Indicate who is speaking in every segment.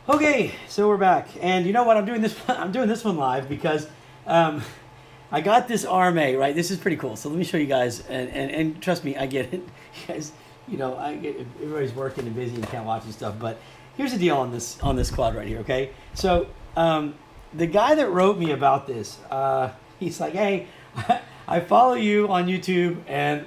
Speaker 1: Okay, so we're back, and you know what? I'm doing this. I'm doing this one live because I got this RMA, right. This is pretty cool. So let me show you guys, and trust me, I get it. You guys, you know, I get it. Everybody's working and busy and can't watch and stuff. But here's the deal on this quad right here. Okay, so the guy that wrote me about this, he's like, hey, I follow you on YouTube, and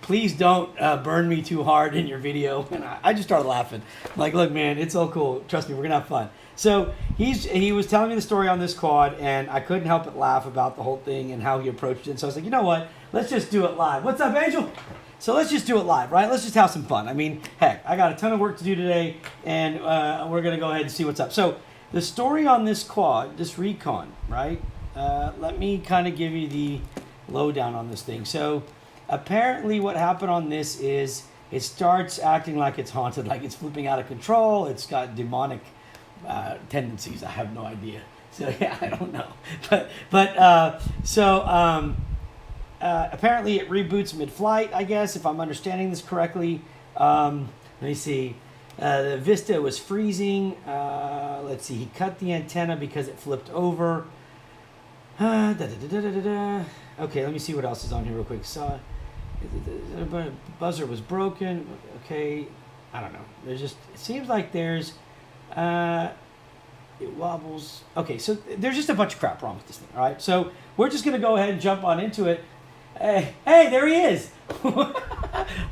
Speaker 1: please don't burn me too hard in your video. And I just started laughing. I'm like, look, man, it's all cool. Trust me, we're gonna have fun. So he was telling me the story on this quad, and I couldn't help but laugh about the whole thing and how he approached it. And so I was like, you know what? Let's just do it live. What's up, Angel? So let's just do it live, right? Let's just have some fun. I mean, heck, I got a ton of work to do today, and we're gonna go ahead and see what's up. So the story on this quad, this Rekon, right? Let me kind of give you the lowdown on this thing. So apparently what happened on this is it starts acting like it's haunted, like it's flipping out of control. It's got demonic tendencies. I have no idea. So yeah, I don't know. But apparently it reboots mid-flight, I guess, if I'm understanding this correctly. Let me see. The Vista was freezing. Let's see. He cut the antenna because it flipped over. Okay, let me see what else is on here real quick. So, buzzer was broken. Okay, I don't know. There's just, it seems like there's, it wobbles. Okay, so there's just a bunch of crap wrong with this thing, all right? So we're just going to go ahead and jump on into it. Hey, there he is.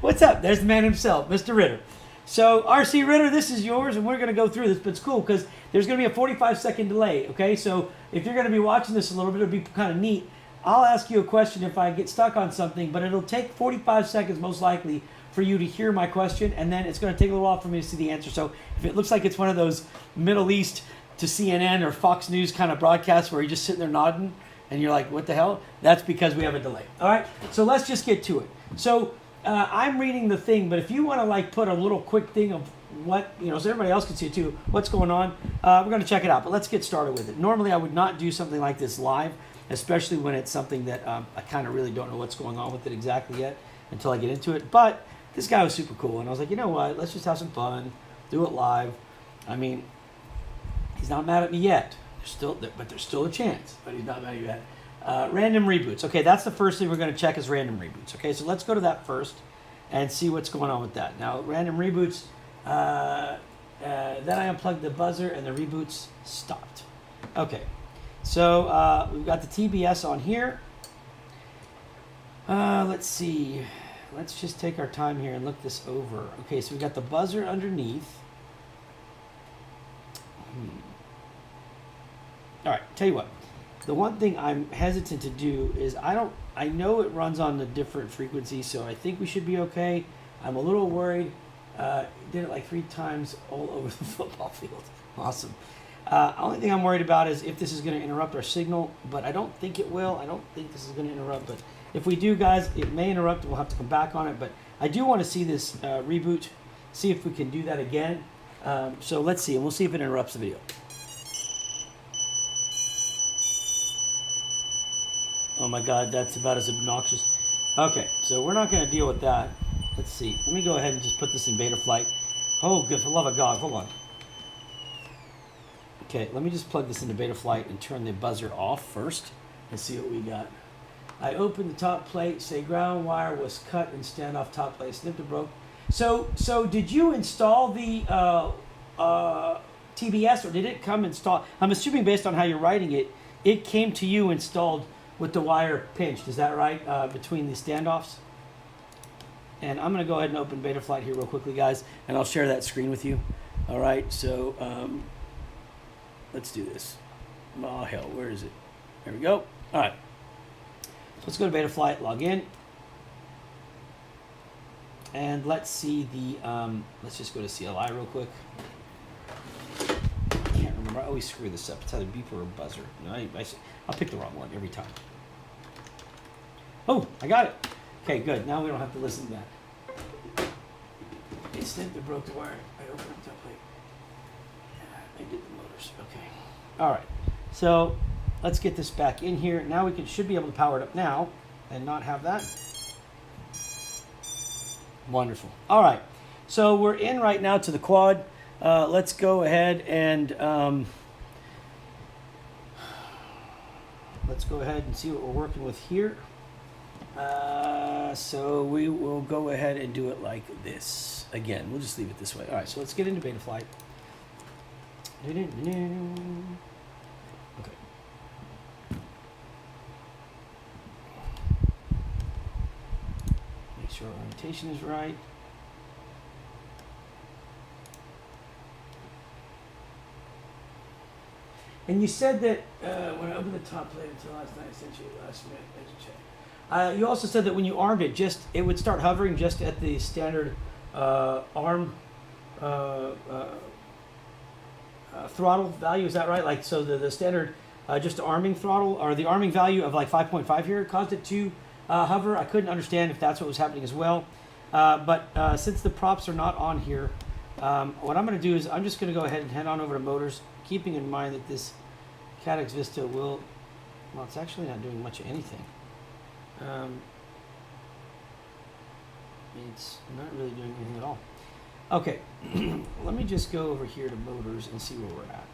Speaker 1: What's up? There's the man himself, Mr. Ritter. So, RC Ritter, this is yours, and we're going to go through this, but it's cool because there's going to be a 45-second delay, okay? So if you're going to be watching this a little bit, it'll be kind of neat. I'll ask you a question if I get stuck on something, but it'll take 45 seconds most likely for you to hear my question, and then it's going to take a little while for me to see the answer. So if it looks like it's one of those Middle East to CNN or Fox News kind of broadcasts where you're just sitting there nodding, and you're like, what the hell? That's because we have a delay. All right, so let's just get to it. So I'm reading the thing, but if you want to like put a little quick thing of what, you know, so everybody else can see it too, what's going on, we're going to check it out. But let's get started with it. Normally I would not do something like this live, especially when it's something that I kind of really don't know what's going on with it exactly yet until I get into it. But this guy was super cool, and I was like, you know what, let's just have some fun, do it live. I mean, he's not mad at me yet. There's still a chance, but he's not mad at you yet. Random reboots. Okay, that's the first thing we're going to check is random reboots. Okay, so let's go to that first and see what's going on with that. Now, random reboots, then I unplugged the buzzer and the reboots stopped. Okay, so we've got the TBS on here. Let's see. Let's just take our time here and look this over. Okay, so we've got the buzzer underneath. All right, tell you what. The one thing I'm hesitant to do is I know it runs on a different frequency, so I think we should be okay. I'm a little worried. Did it like 3 times all over the football field. Awesome. Only thing I'm worried about is if this is going to interrupt our signal, but I don't think it will. I don't think this is going to interrupt, but if we do, guys, it may interrupt and we'll have to come back on it, but I do want to see this reboot, see if we can do that again. So let's see, and we'll see if it interrupts the video. Oh my God, that's about as obnoxious. Okay, so we're not going to deal with that. Let's see. Let me go ahead and just put this in beta flight. Oh, good, for the love of God, hold on. Okay, let me just plug this into beta flight and turn the buzzer off first and see what we got. I opened the top plate, say ground wire was cut and standoff top plate, snipped and broke. So did you install the TBS, or did it come installed? I'm assuming based on how you're writing it, it came to you installed with the wire pinched, is that right, between the standoffs? And I'm going to go ahead and open beta flight here real quickly, guys, and I'll share that screen with you. All right, so let's do this. Oh, hell, where is it? There we go. All right, so let's go to beta flight, log in, and let's see the, let's just go to CLI real quick. I can't remember. I always screw this up. It's either beeper or buzzer. No, I'll pick the wrong one every time. Oh, I got it. Okay, good. Now we don't have to listen to that. It snipped and broke the wire. I opened up that plate. I did the motors. Okay. All right. So let's get this back in here. Now we should be able to power it up now and not have that. Wonderful. All right. So we're in right now to the quad. let's go ahead and see what we're working with here. So we will go ahead and do it like this. Again, we'll just leave it this way. All right, so let's get into beta flight. Okay. Make sure our orientation is right. And you said that when I opened the top plate until last night, essentially last minute, you also said that when you armed it, it would start hovering just at the standard arm throttle value. Is that right? Like, so the standard just arming throttle, or the arming value of like 5.5 here caused it to hover. I couldn't understand if that's what was happening as well. But since the props are not on here, what I'm going to do is I'm just going to go ahead and head on over to motors, keeping in mind that this Cadex Vista will, well, it's actually not doing much of anything. It's not really doing anything at all. Okay, let me just go over here to motors and see where we're at.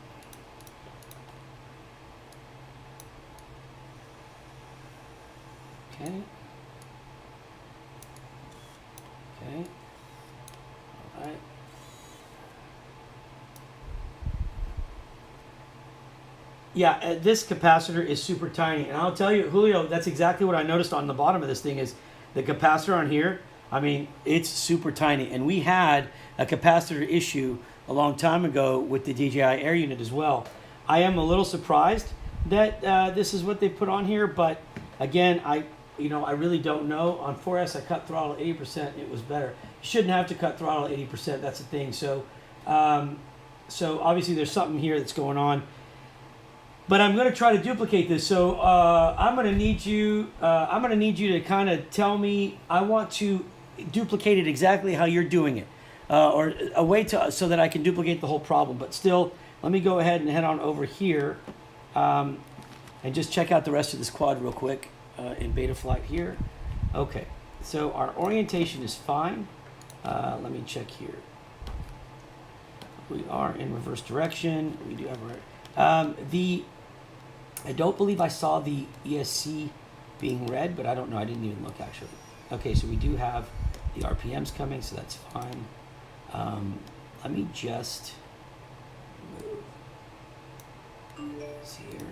Speaker 1: Okay. Okay. All right. Yeah, this capacitor is super tiny, and I'll tell you, Julio, that's exactly what I noticed on the bottom of this thing is the capacitor on here. I mean, it's super tiny, and we had a capacitor issue a long time ago with the DJI Air unit as well. I am a little surprised that this is what they put on here, but again, I really don't know. On 4S, I cut throttle 80%. It was better. You shouldn't have to cut throttle 80%. That's the thing. So, so obviously there's something here that's going on. But I'm going to try to duplicate this. So I'm going to need you. I'm going to need you to kind of tell me. I want to duplicate it exactly how you're doing it, or a way to so that I can duplicate the whole problem. But still, let me go ahead and head on over here, and just check out the rest of this quad real quick in beta flight here. Okay. So our orientation is fine. Let me check here. We are in reverse direction. We do have I don't believe I saw the ESC being read, but I don't know. I didn't even look actually. Okay, so we do have the RPMs coming, so that's fine. Let me just move. See here.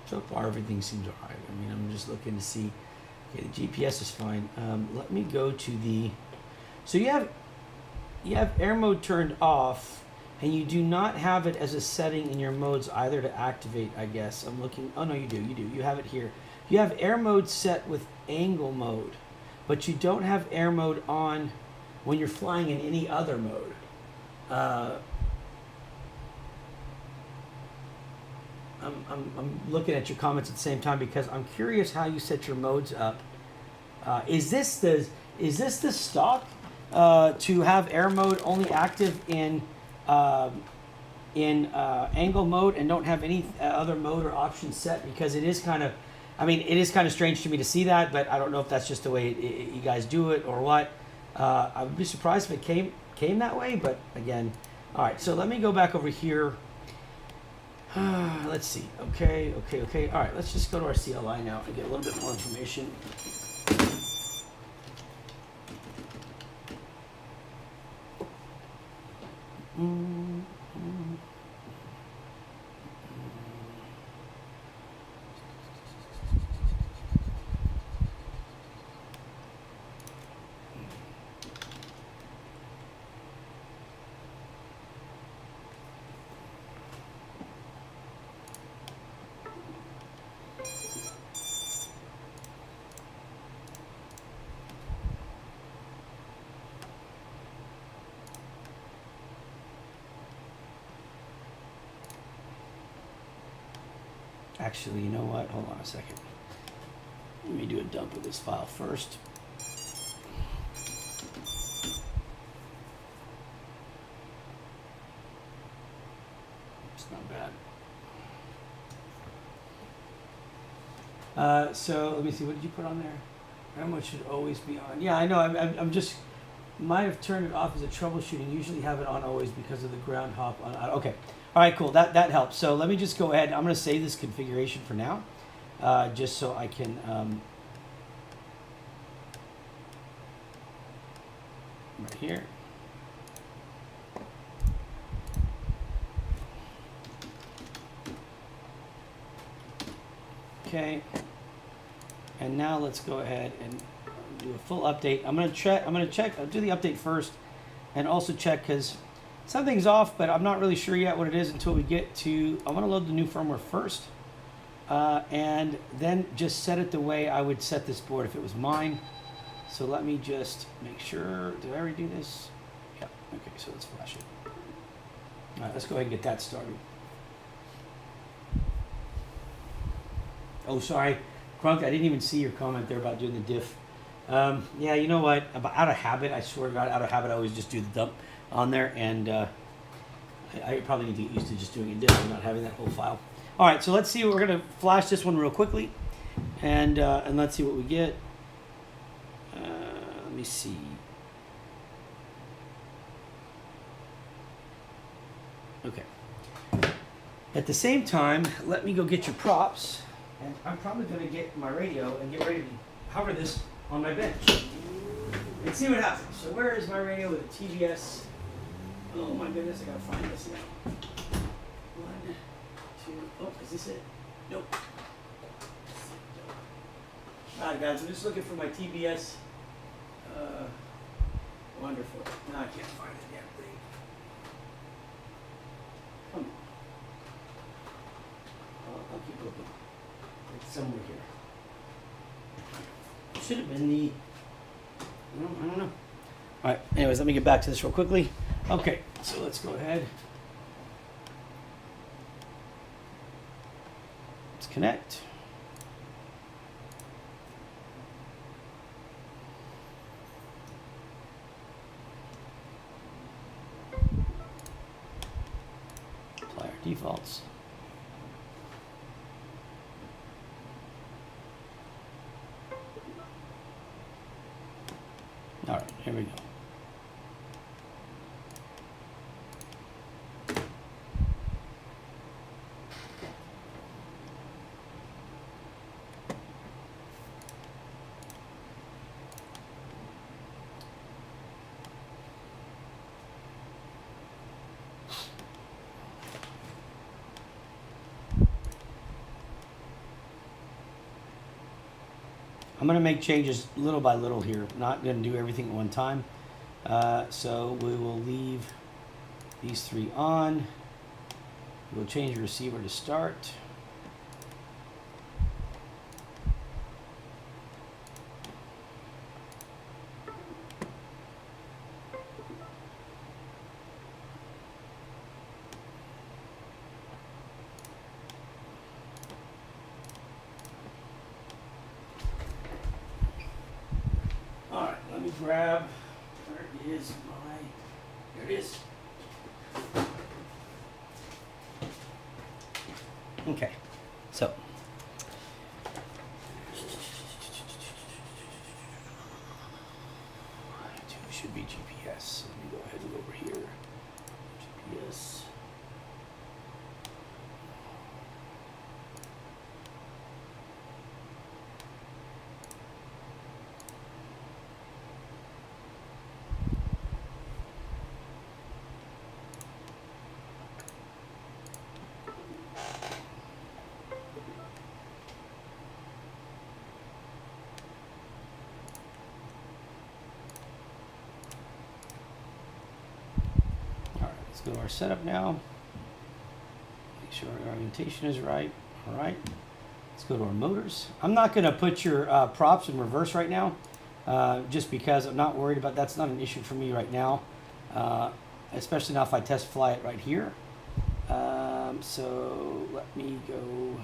Speaker 1: So far, everything seems all right. I mean, I'm just looking to see. Okay, the GPS is fine. Let me go to the. So you have air mode turned off, and you do not have it as a setting in your modes either to activate. I guess I'm looking. Oh no, you do. You do. You have it here. You have air mode set with angle mode, but you don't have air mode on when you're flying in any other mode. I'm looking at your comments at the same time because I'm curious how you set your modes up. Is this the stock to have air mode only active in angle mode and don't have any other mode or option set? Because it is kind of, I mean, it is kind of strange to me to see that, but I don't know if that's just the way you guys do it or what. I would be surprised if it came that way, but again, all right. So let me go back over here. Let's see. Okay. All right, let's just go to our CLI now and get a little bit more information. Actually, you know what? Hold on a second. Let me do a dump of this file first. It's not bad. So let me see. What did you put on there? Remote should always be on. Yeah, I know. I'm just might have turned it off as a troubleshooting. Usually have it on always because of the ground hop on. Okay. All right. Cool. That helps. So let me just go ahead. I'm going to save this configuration for now, just so I can. Right here. Okay. And now let's go ahead and do a full update. I'm gonna check. I'll do the update first, and also check because something's off, but I'm not really sure yet what it is until we get to. I want to load the new firmware first, and then just set it the way I would set this board if it was mine. So let me just make sure. Did I already do this? Yeah. Okay. So let's flash it. All right. Let's go ahead and get that started. Oh, sorry. Crunk, I didn't even see your comment there about doing the diff. Yeah, you know what? Out of habit, I swear to God, out of habit, I always just do the dump on there, and I probably need to get used to just doing a diff and not having that whole file. All right, so let's see. We're gonna flash this one real quickly, and let's see what we get. Let me see. Okay. At the same time, let me go get your props. And I'm probably going to get my radio and get ready to hover this on my bench and see what happens. So where is my radio with a TVS? Oh my goodness, I got to find this now. 1, 2, oh, is this it? Nope. Alright guys, I'm just looking for my TBS. Wonderful. No, I can't find the damn thing. Come on. I'll keep looking. It's somewhere here. Should have been the. No, I don't know. All right. Anyways, let me get back to this real quickly. Okay. So let's go ahead. Let's connect. Apply our defaults. All right, here we go. I'm going to make changes little by little here. Not going to do everything at one time. So we will leave these 3 on. We'll change the receiver to start. Grab, where is my, there it is. Okay, so. 2 should be GPS. Let me go ahead and go over here. GPS. Let's go to our setup now. Make sure our orientation is right. All right. Let's go to our motors. I'm not going to put your props in reverse right now, just because I'm not worried about that's not an issue for me right now, especially now if I test fly it right here. So let me go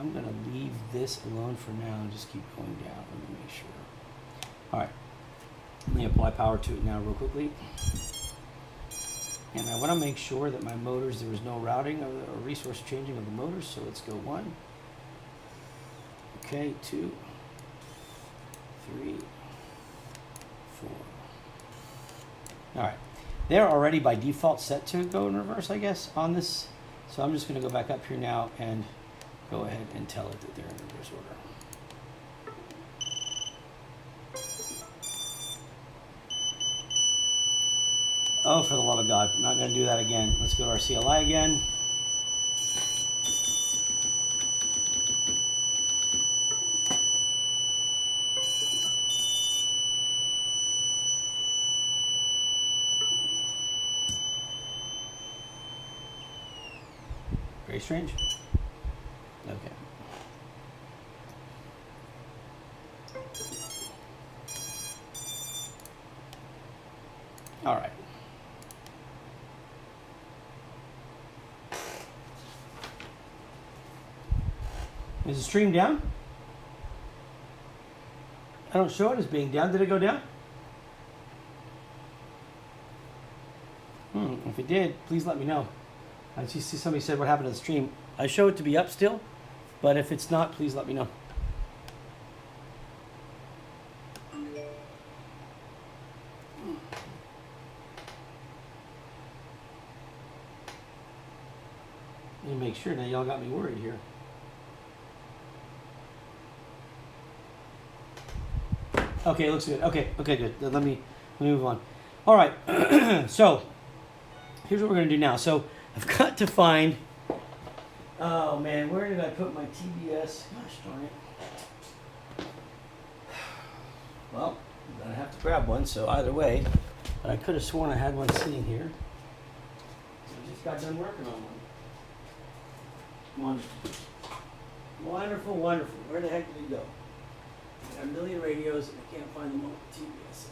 Speaker 1: I'm going to leave this alone for now and just keep going down. Let me make sure. All right. Let me apply power to it now real quickly. And I want to make sure that my motors, there was no routing or resource changing of the motors. So let's go 1. Okay, 2, 3, 4. All right. They're already by default set to go in reverse, I guess, on this. So I'm just going to go back up here now and go ahead and tell it that they're in reverse order. Oh, for the love of God, I'm not going to do that again. Let's go to our CLI again. Very strange. Okay. All right. Is the stream down? I don't show it as being down. Did it go down? If it did, please let me know. I just see somebody said what happened to the stream. I show it to be up still, but if it's not, please let me know. Let me make sure. Now y'all got me worried here. Okay, it looks good. Okay, good. Let me move on. All right. So here's what we're gonna do now. So I've got to find. Oh man, where did I put my TBS? Gosh darn it. Well, I'm gonna have to grab one. So either way, but I could have sworn I had one sitting here. So I just got done working on one. Wonderful, wonderful. Where the heck did it go? I got a million radios and I can't find them on TBS.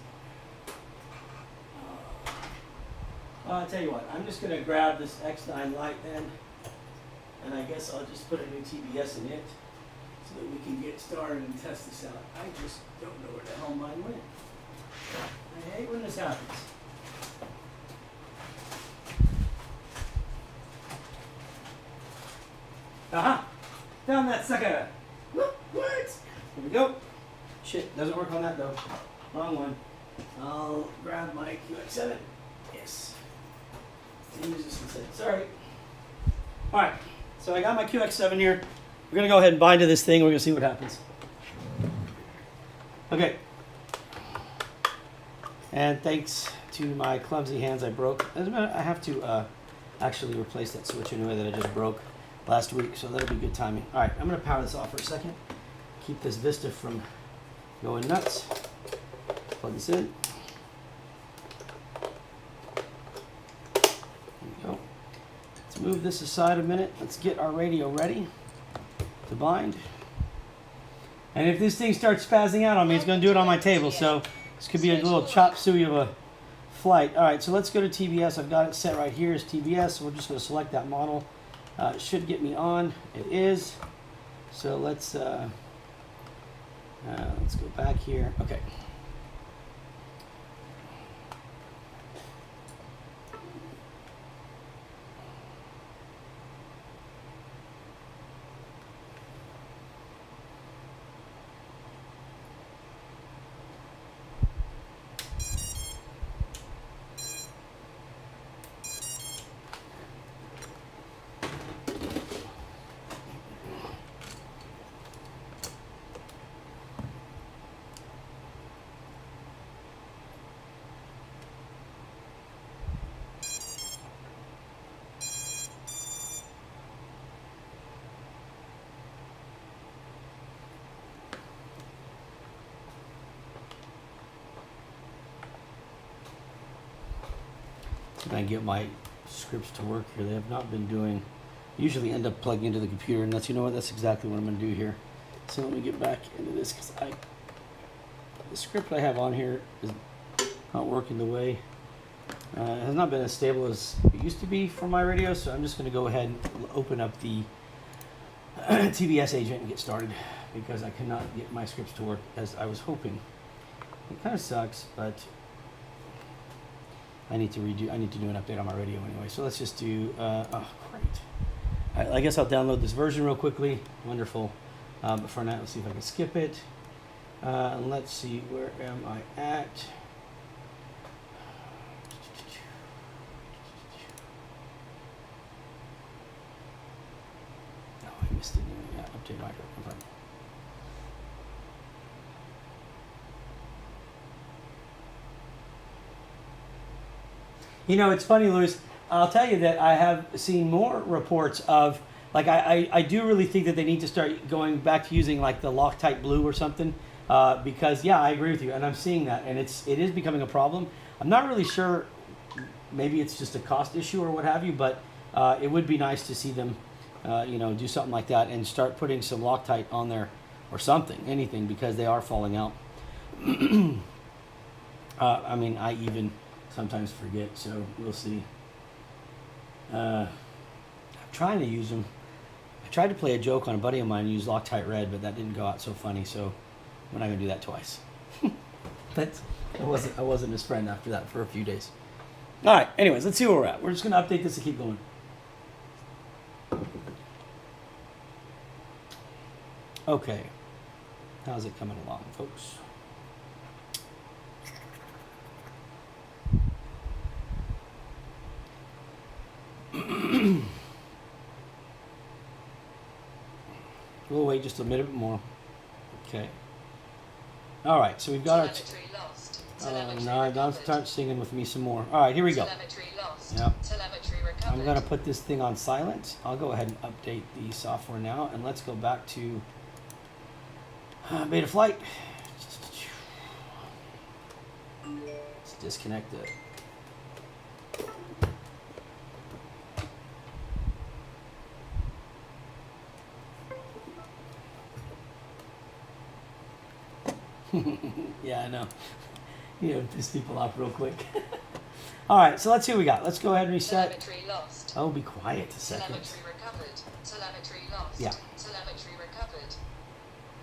Speaker 1: Well, I'll tell you what, I'm just going to grab this X9 Lite then, and I guess I'll just put a new TBS in it so that we can get started and test this out. I just don't know where the hell mine went. I hate when this happens. Aha! Found that sucker! What? Here we go. Shit, doesn't work on that though. Wrong one. I'll grab my QX7. Yes. Use this instead. Sorry. Alright, so I got my QX7 here. We're going to go ahead and bind to this thing. We're going to see what happens. Okay. And thanks to my clumsy hands, I broke. I have to actually replace that switch anyway that I just broke last week, so that'll be good timing. Alright, I'm going to power this off for a second. Keep this Vista from going nuts. Plug this in. There we go. Let's move this aside a minute. Let's get our radio ready to bind. And if this thing starts spazzing out on me, it's going to do it on my table. So this could be a little chop suey of a flight. All right, so let's go to TBS. I've got it set right here as TBS. So we're just going to select that model. It should get me on. It is. So let's go back here. Okay. I get my scripts to work here. They have not been doing. Usually end up plugging into the computer, and that's, you know what, that's exactly what I'm going to do here. So let me get back into this because the script I have on here is not working the way. It has not been as stable as it used to be for my radio, so I'm just going to go ahead and open up the TBS agent and get started because I cannot get my scripts to work as I was hoping. It kind of sucks, but I need to do an update on my radio anyway. So let's just do, oh, great. All right, I guess I'll download this version real quickly. Wonderful. But for now, let's see if I can skip it. Let's see, where am I at? Oh, I missed it. Yeah, update micro. Confirm. You know, it's funny, Louis. I'll tell you that I have seen more reports of, like, I do really think that they need to start going back to using like the Loctite blue or something, because yeah, I agree with you, and I'm seeing that, and it is becoming a problem. I'm not really sure. Maybe it's just a cost issue or what have you, but it would be nice to see them, you know, do something like that and start putting some Loctite on there or something, anything, because they are falling out. I mean, I even sometimes forget, so we'll see. I'm trying to use them. I tried to play a joke on a buddy of mine and use Loctite Red, but that didn't go out so funny, so we're not going to do that twice. But I wasn't his friend after that for a few days. All right, anyways, let's see where we're at. We're just going to update this and keep going. Okay. How's it coming along, folks? We'll wait just a minute more. Okay. All right, so we've got our... no, don't start singing with me some more. All right, here we go. Yep. I'm going to put this thing on silent. I'll go ahead and update the software now, and let's go back to beta flight. Let's disconnect it. Yeah, I know. You know, piss people off real quick. All right, so let's see what we got. Let's go ahead and reset.
Speaker 2: Telemetry lost.
Speaker 1: Oh, be quiet a second.
Speaker 2: Telemetry recovered. Telemetry lost.
Speaker 1: Yeah.
Speaker 2: Telemetry recovered.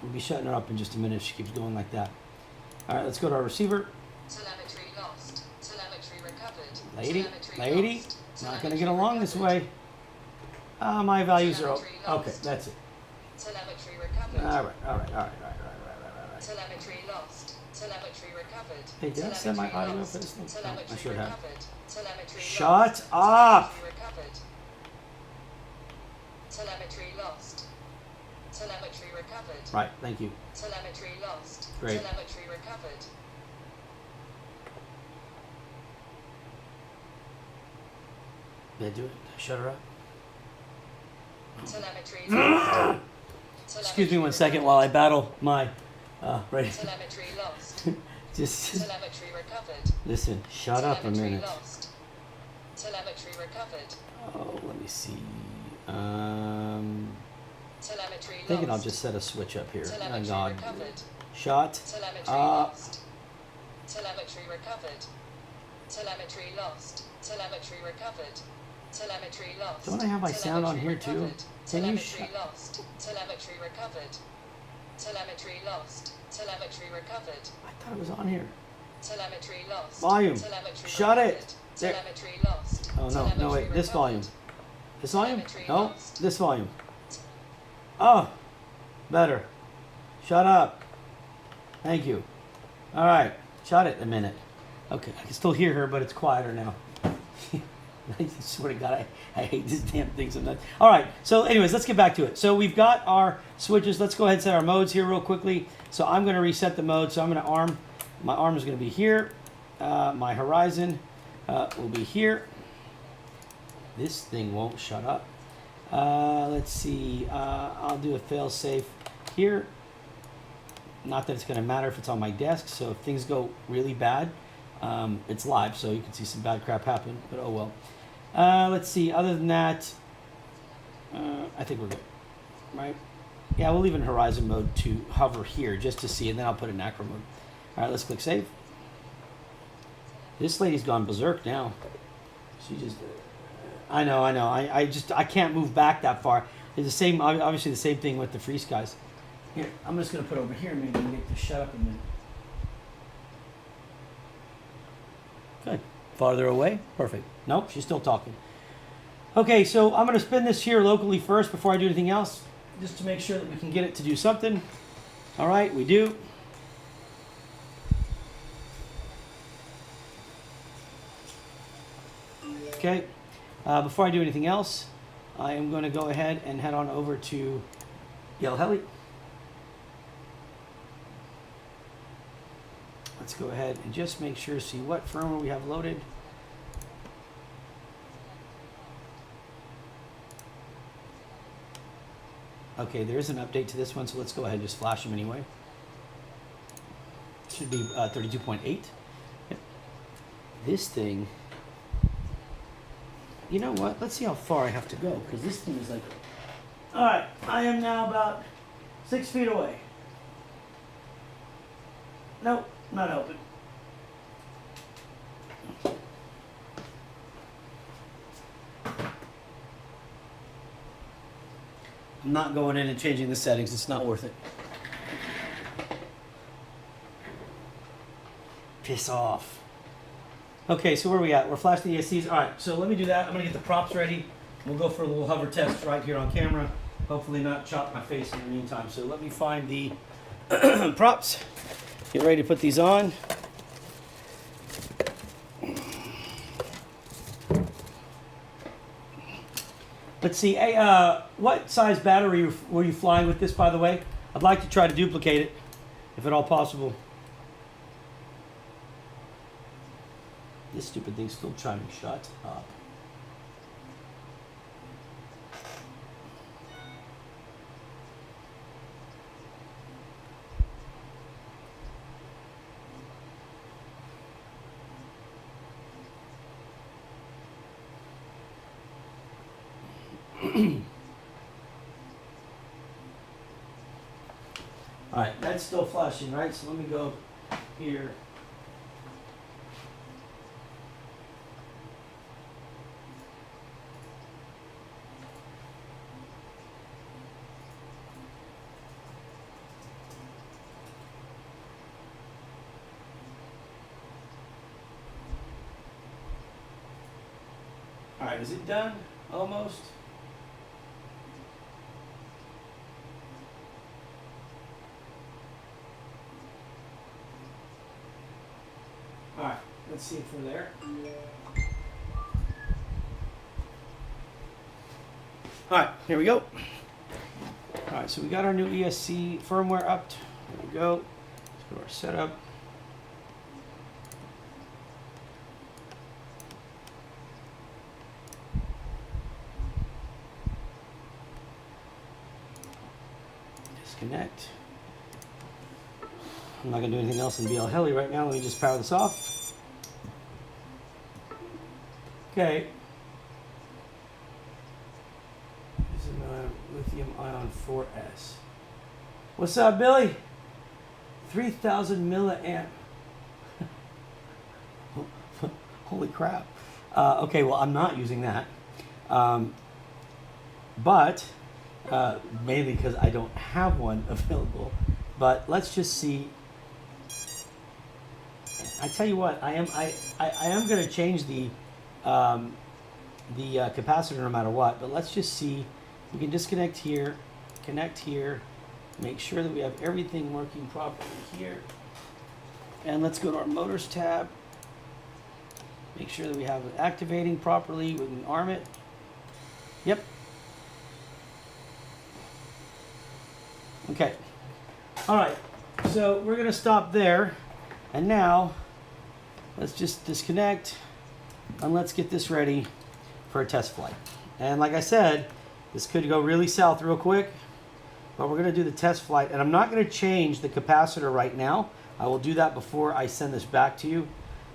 Speaker 1: We'll be shutting her up in just a minute if she keeps going like that. All right, let's go to our receiver.
Speaker 2: Telemetry lost. Telemetry recovered.
Speaker 1: Lady,
Speaker 2: Telemetry
Speaker 1: lady,
Speaker 2: lost.
Speaker 1: not going to get along this way. My values are okay. That's it.
Speaker 2: Telemetry recovered.
Speaker 1: All right.
Speaker 2: Telemetry lost. Telemetry recovered.
Speaker 1: Hey, did I send my audio for this thing? No, I should have.
Speaker 2: Telemetry
Speaker 1: Shut
Speaker 2: lost.
Speaker 1: up!
Speaker 2: Telemetry recovered. Telemetry lost. Telemetry recovered.
Speaker 1: Right, thank you.
Speaker 2: Telemetry lost.
Speaker 1: Great.
Speaker 2: Telemetry recovered.
Speaker 1: Did I do it? Shut her up.
Speaker 2: Telemetry lost.
Speaker 1: Excuse me one second while I battle my ready.
Speaker 2: Telemetry lost.
Speaker 1: Just
Speaker 2: Telemetry recovered.
Speaker 1: listen. Shut up a minute.
Speaker 2: Lost. Telemetry recovered.
Speaker 1: Oh, let me see.
Speaker 2: Telemetry lost.
Speaker 1: Thinking I'll just set a switch up here.
Speaker 2: Telemetry
Speaker 1: Oh God.
Speaker 2: recovered.
Speaker 1: Shut
Speaker 2: Telemetry
Speaker 1: up.
Speaker 2: lost. Telemetry recovered. Telemetry lost. Telemetry recovered. Telemetry lost.
Speaker 1: Don't I have my sound on here too?
Speaker 2: Recovered.
Speaker 1: Can you
Speaker 2: Telemetry
Speaker 1: shut?
Speaker 2: lost. Telemetry recovered. Telemetry lost. Telemetry recovered.
Speaker 1: I thought it was on here.
Speaker 2: Telemetry lost.
Speaker 1: Volume.
Speaker 2: Telemetry
Speaker 1: Shut
Speaker 2: recovered.
Speaker 1: it. There.
Speaker 2: Telemetry lost.
Speaker 1: Oh no, no
Speaker 2: Telemetry
Speaker 1: wait. This
Speaker 2: recovered.
Speaker 1: volume. This volume?
Speaker 2: Telemetry
Speaker 1: No,
Speaker 2: lost.
Speaker 1: this volume. Oh, better. Shut up. Thank you. All right, shut it a minute. Okay, I can still hear her, but it's quieter now. I swear to God, I hate this damn thing sometimes. All right, so anyways, let's get back to it. So we've got our switches. Let's go ahead and set our modes here real quickly. So I'm going to reset the mode. So I'm going to arm. My arm is going to be here. My horizon will be here. This thing won't shut up. Let's see. I'll do a fail safe here. Not that it's going to matter if it's on my desk. So if things go really bad, it's live, so you can see some bad crap happen. But oh well. Let's see. Other than that, I think we're good, right? Yeah, we'll leave in horizon mode to hover here just to see, and then I'll put it in acro mode. All right, let's click save. This lady's gone berserk now. She just, I know. I can't move back that far. It's the same, obviously the same thing with the free skies. Here, I'm just going to put it over here, maybe and get to shut up a minute. Good. Farther away? Perfect. Nope, she's still talking. Okay, so I'm going to spin this here locally first before I do anything else, just to make sure that we can get it to do something. All right, we do. Okay, before I do anything else, I am going to go ahead and head on over to Yell Heli. Let's go ahead and just make sure, see what firmware we have loaded. Okay, there is an update to this one, so let's go ahead and just flash them anyway. Should be 32.8. Yep. This thing, you know what? Let's see how far I have to go, because this thing is like, all right, I am now about 6 feet away. Nope, not open. I'm not going in and changing the settings. It's not worth it. Piss off. Okay, so where are we at? We're flashing the ESCs. All right, so let me do that. I'm going to get the props ready. We'll go for a little hover test right here on camera. Hopefully not chop my face in the meantime. So let me find the props. Get ready to put these on. Let's see. Hey, what size battery were you flying with this, by the way? I'd like to try to duplicate it, if at all possible. This stupid thing's still trying to shut up. All right, that's still flashing, right? So let me go here. All right, is it done? Almost. All right, let's see if we're there. All right, here we go. All right, so we got our new ESC firmware up. There we go. Let's go to our setup. Disconnect. I'm not going to do anything else in BL Heli right now. Let me just power this off. Okay. This is a lithium ion 4S. What's up, Billy? 3,000 milliamp. Holy crap. Okay, well, I'm not using that. But mainly because I don't have one available. But let's just see. I tell you what, I am going to change the capacitor no matter what. But let's just see. We can disconnect here, connect here, make sure that we have everything working properly here. And let's go to our motors tab. Make sure that we have it activating properly. We can arm it. Yep. Okay. All right. So we're going to stop there. And now let's just disconnect and let's get this ready for a test flight. And like I said, this could go really south real quick, but we're going to do the test flight. And I'm not going to change the capacitor right now. I will do that before I send this back to you.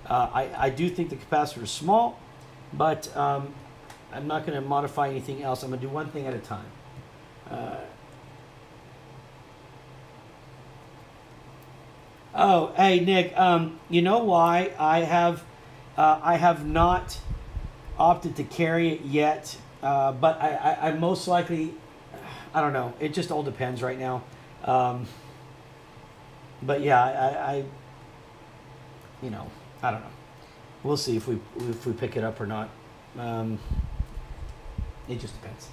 Speaker 1: I do think the capacitor is small, but I'm not going to modify anything else. I'm going to do one thing at a time. Oh, hey Nick, you know why I have not opted to carry it yet, but I most likely I don't know. It just all depends right now. But yeah, I you know, I don't know. We'll see if we pick it up or not. It just depends.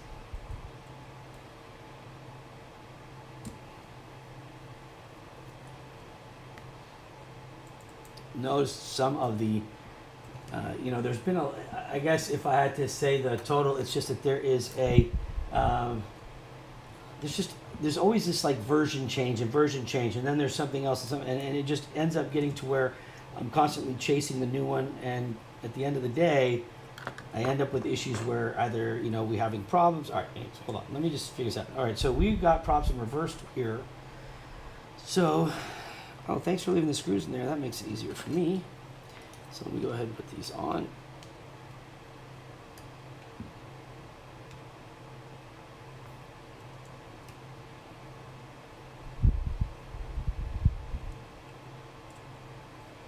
Speaker 1: Notice some of the, you know, there's been I guess if I had to say the total, it's just that there is a, there's always this like version change, and then there's something else, and it just ends up getting to where I'm constantly chasing the new one, and at the end of the day, I end up with issues where either, you know, we're having problems. All right, hold on, let me just figure this out. All right, so we've got props in reversed here. So, oh, thanks for leaving the screws in there. That makes it easier for me. So let me go ahead and put these on.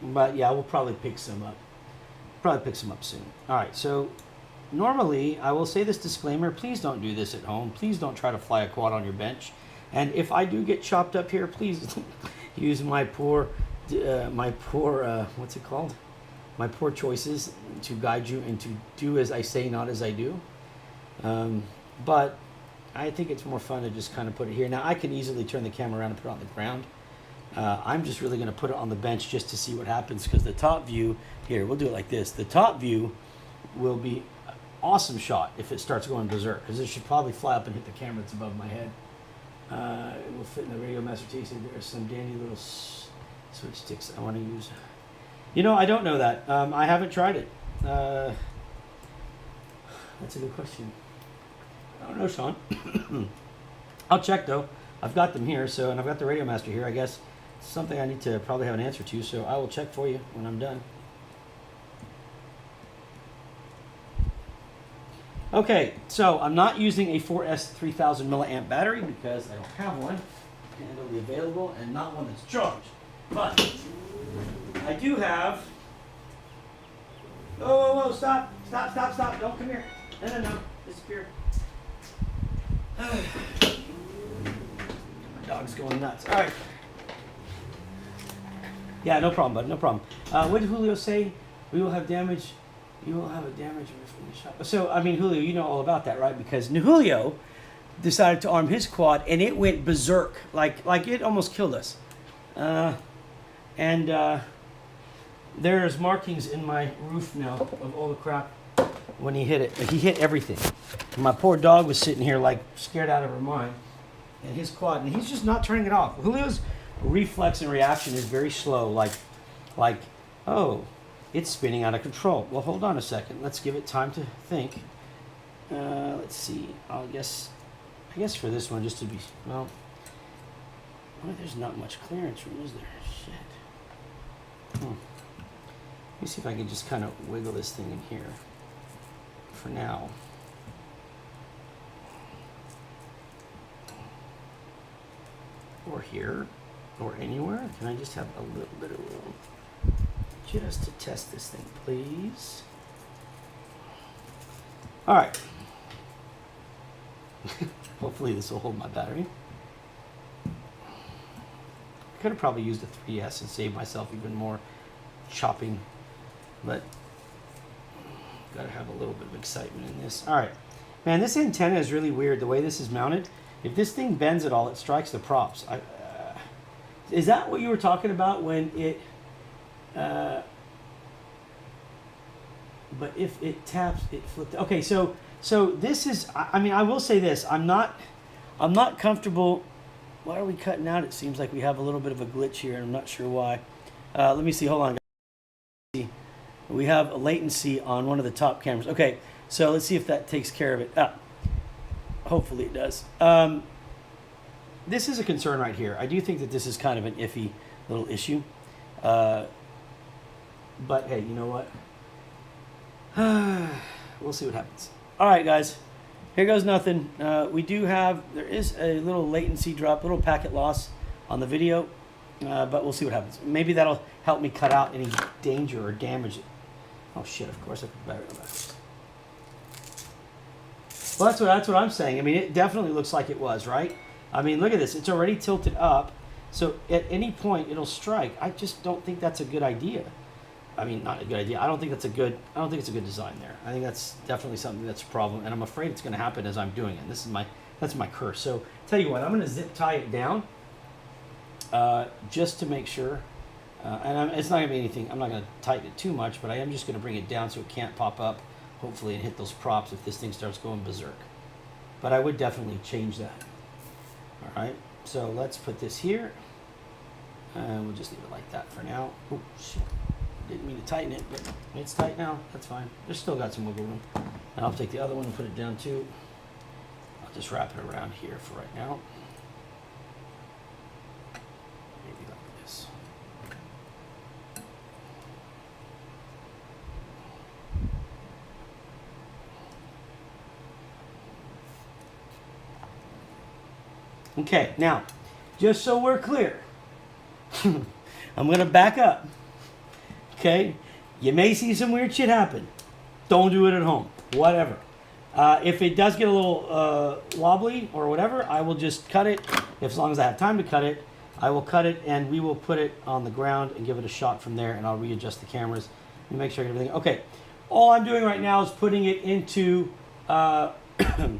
Speaker 1: But yeah, we'll probably pick some up. Soon. All right, so normally I will say this disclaimer: please don't do this at home. Please don't try to fly a quad on your bench. And if I do get chopped up here, please use my poor what's it called? My poor choices to guide you and to do as I say, not as I do. But I think it's more fun to just kind of put it here. Now I can easily turn the camera around and put it on the ground. I'm just really going to put it on the bench just to see what happens, because the top view here, we'll do it like this. The top view will be an awesome shot if it starts going berserk, because it should probably fly up and hit the camera that's above my head. It will fit in the Radio Master T. So there's some dandy little switch sticks I want to use. You know, I don't know that. I haven't tried it. That's a good question. I don't know, Sean. I'll check though. I've got them here, so, and I've got the Radio Master here. I guess it's something I need to probably have an answer to, so I will check for you when I'm done. Okay, so I'm not using a 4S 3000 milliamp battery because I don't have one handily available, and not one that's charged. But I do have. Oh, stop! Don't come here. No, disappear. My dog's going nuts. All right. Yeah, no problem, bud. No problem. What did Julio say? We will have damage. You will have a damage from the shot. So, I mean, Julio, you know all about that, right? Because Julio decided to arm his quad, and it went berserk. Like it almost killed us. There's markings in my roof now of all the crap when he hit it. He hit everything. And my poor dog was sitting here like scared out of her mind. And his quad, and he's just not turning it off. Julio's reflex and reaction is very slow. Like, oh, it's spinning out of control. Well, hold on a second. Let's give it time to think. Let's see. I guess for this one, just to be, well, there's not much clearance room, is there? Shit. Let me see if I can just kind of wiggle this thing in here for now. Or here, or anywhere. Can I just have a little bit of room? Just to test this thing, please. All right. Hopefully this will hold my battery. I could have probably used a 3S and saved myself even more chopping, but gotta have a little bit of excitement in this. All right, man, this antenna is really weird the way this is mounted. If this thing bends at all, it strikes the props. Is that what you were talking about when it? But if it taps, it flipped. Okay, so this is. I mean, I will say this. I'm not comfortable. Why are we cutting out? It seems like we have a little bit of a glitch here, and I'm not sure why. Let me see. Hold on. We have a latency on one of the top cameras. Okay, so let's see if that takes care of it. Hopefully it does. This is a concern right here. I do think that this is kind of an iffy little issue. But hey, you know what? We'll see what happens. All right, guys. Here goes nothing. There is a little latency drop, a little packet loss on the video, but we'll see what happens. Maybe that'll help me cut out any danger or damage. Oh shit, of course I put the battery on that. Well, that's what I'm saying. I mean, it definitely looks like it was, right? I mean, look at this. It's already tilted up. So at any point it'll strike. I just don't think that's a good idea. I mean, not a good idea. I don't think it's a good design there. I think that's definitely something that's a problem, and I'm afraid it's going to happen as I'm doing it. That's my curse. So tell you what, I'm going to zip tie it down just to make sure. It's not going to be anything. I'm not going to tighten it too much, but I am just going to bring it down so it can't pop up, hopefully, and hit those props if this thing starts going berserk. But I would definitely change that. All right. So let's put this here, and we'll just leave it like that for now. Oh shit. Didn't mean to tighten it, but it's tight now. That's fine. There's still got some wiggle room. And I'll take the other one and put it down too. I'll just wrap it around here for right now. Maybe like this. Okay, now, just so we're clear, I'm going to back up. Okay, you may see some weird shit happen. Don't do it at home. Whatever. If it does get a little wobbly or whatever, I will just cut it. As long as I have time to cut it, I will cut it, and we will put it on the ground and give it a shot from there, and I'll readjust the cameras and make sure everything. Okay, all I'm doing right now is putting it into. I'm going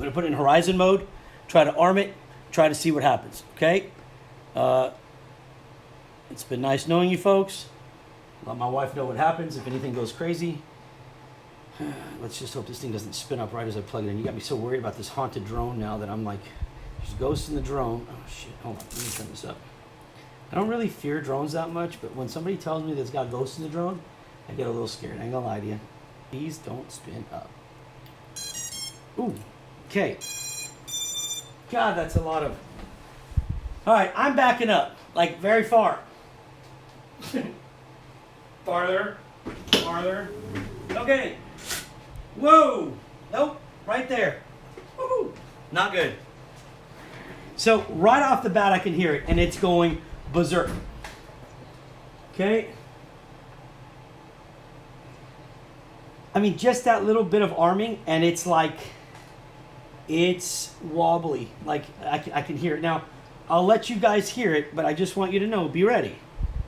Speaker 1: to put it in horizon mode. Try to arm it. Try to see what happens. Okay. It's been nice knowing you folks. Let my wife know what happens if anything goes crazy. Let's just hope this thing doesn't spin up right as I plug it in. You got me so worried about this haunted drone now that I'm like, there's ghosts in the drone. Oh shit, hold on, let me turn this up. I don't really fear drones that much, but when somebody tells me there's got ghosts in the drone, I get a little scared. I ain't gonna lie to you. Please don't spin up. Ooh, okay. God, that's a lot of... All right, I'm backing up, like very far. Farther, farther. Okay. Whoa. Nope, right there. Woo-hoo. Not good. So right off the bat, I can hear it, and it's going berserk. Okay. I mean, just that little bit of arming, and it's like, it's wobbly. Like, I can hear it. Now, I'll let you guys hear it, but I just want you to know, be ready.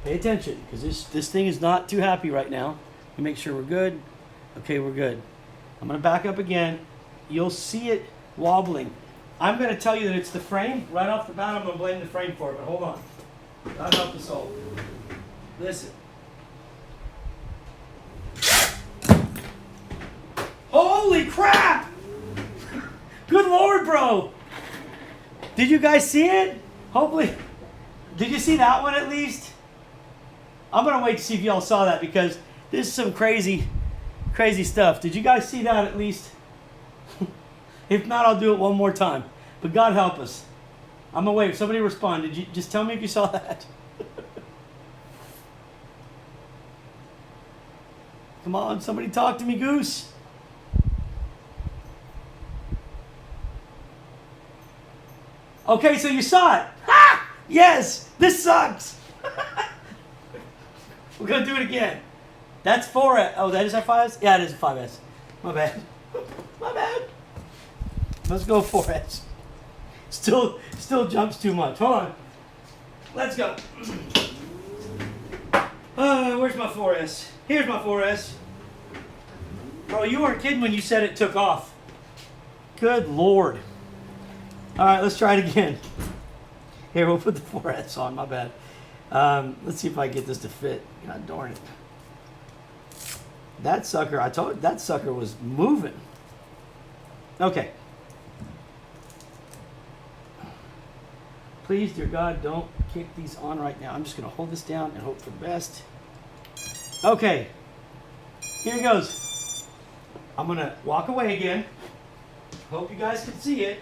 Speaker 1: Pay attention, because this thing is not too happy right now. Let me make sure we're good. Okay, we're good. I'm going to back up again. You'll see it wobbling. I'm going to tell you that it's the frame. Right off the bat, I'm going to blame the frame for it, but hold on. God help us all. Listen. Holy crap! Good Lord, bro! Did you guys see it? Hopefully. Did you see that one at least? I'm going to wait to see if y'all saw that, because this is some crazy stuff. Did you guys see that at least? If not, I'll do it one more time. But God help us. I'm going to wait. If somebody respond, did you just tell me if you saw that? Come on, somebody talk to me, Goose. Okay, so you saw it. Ha! Yes, this sucks. We're going to do it again. That's 4S. Oh, that is our 5S? Yeah, it is a 5S. My bad. My bad. Let's go 4S. Still jumps too much. Hold on. Let's go. Where's my 4S? Here's my 4S. Bro, you weren't kidding when you said it took off. Good Lord. All right, let's try it again. Here, we'll put the 4S on. My bad. Let's see if I can get this to fit. God darn it. That sucker, I told you, that sucker was moving. Okay. Please, dear God, don't kick these on right now. I'm just going to hold this down and hope for the best. Okay. Here it goes. I'm going to walk away again. Hope you guys can see it.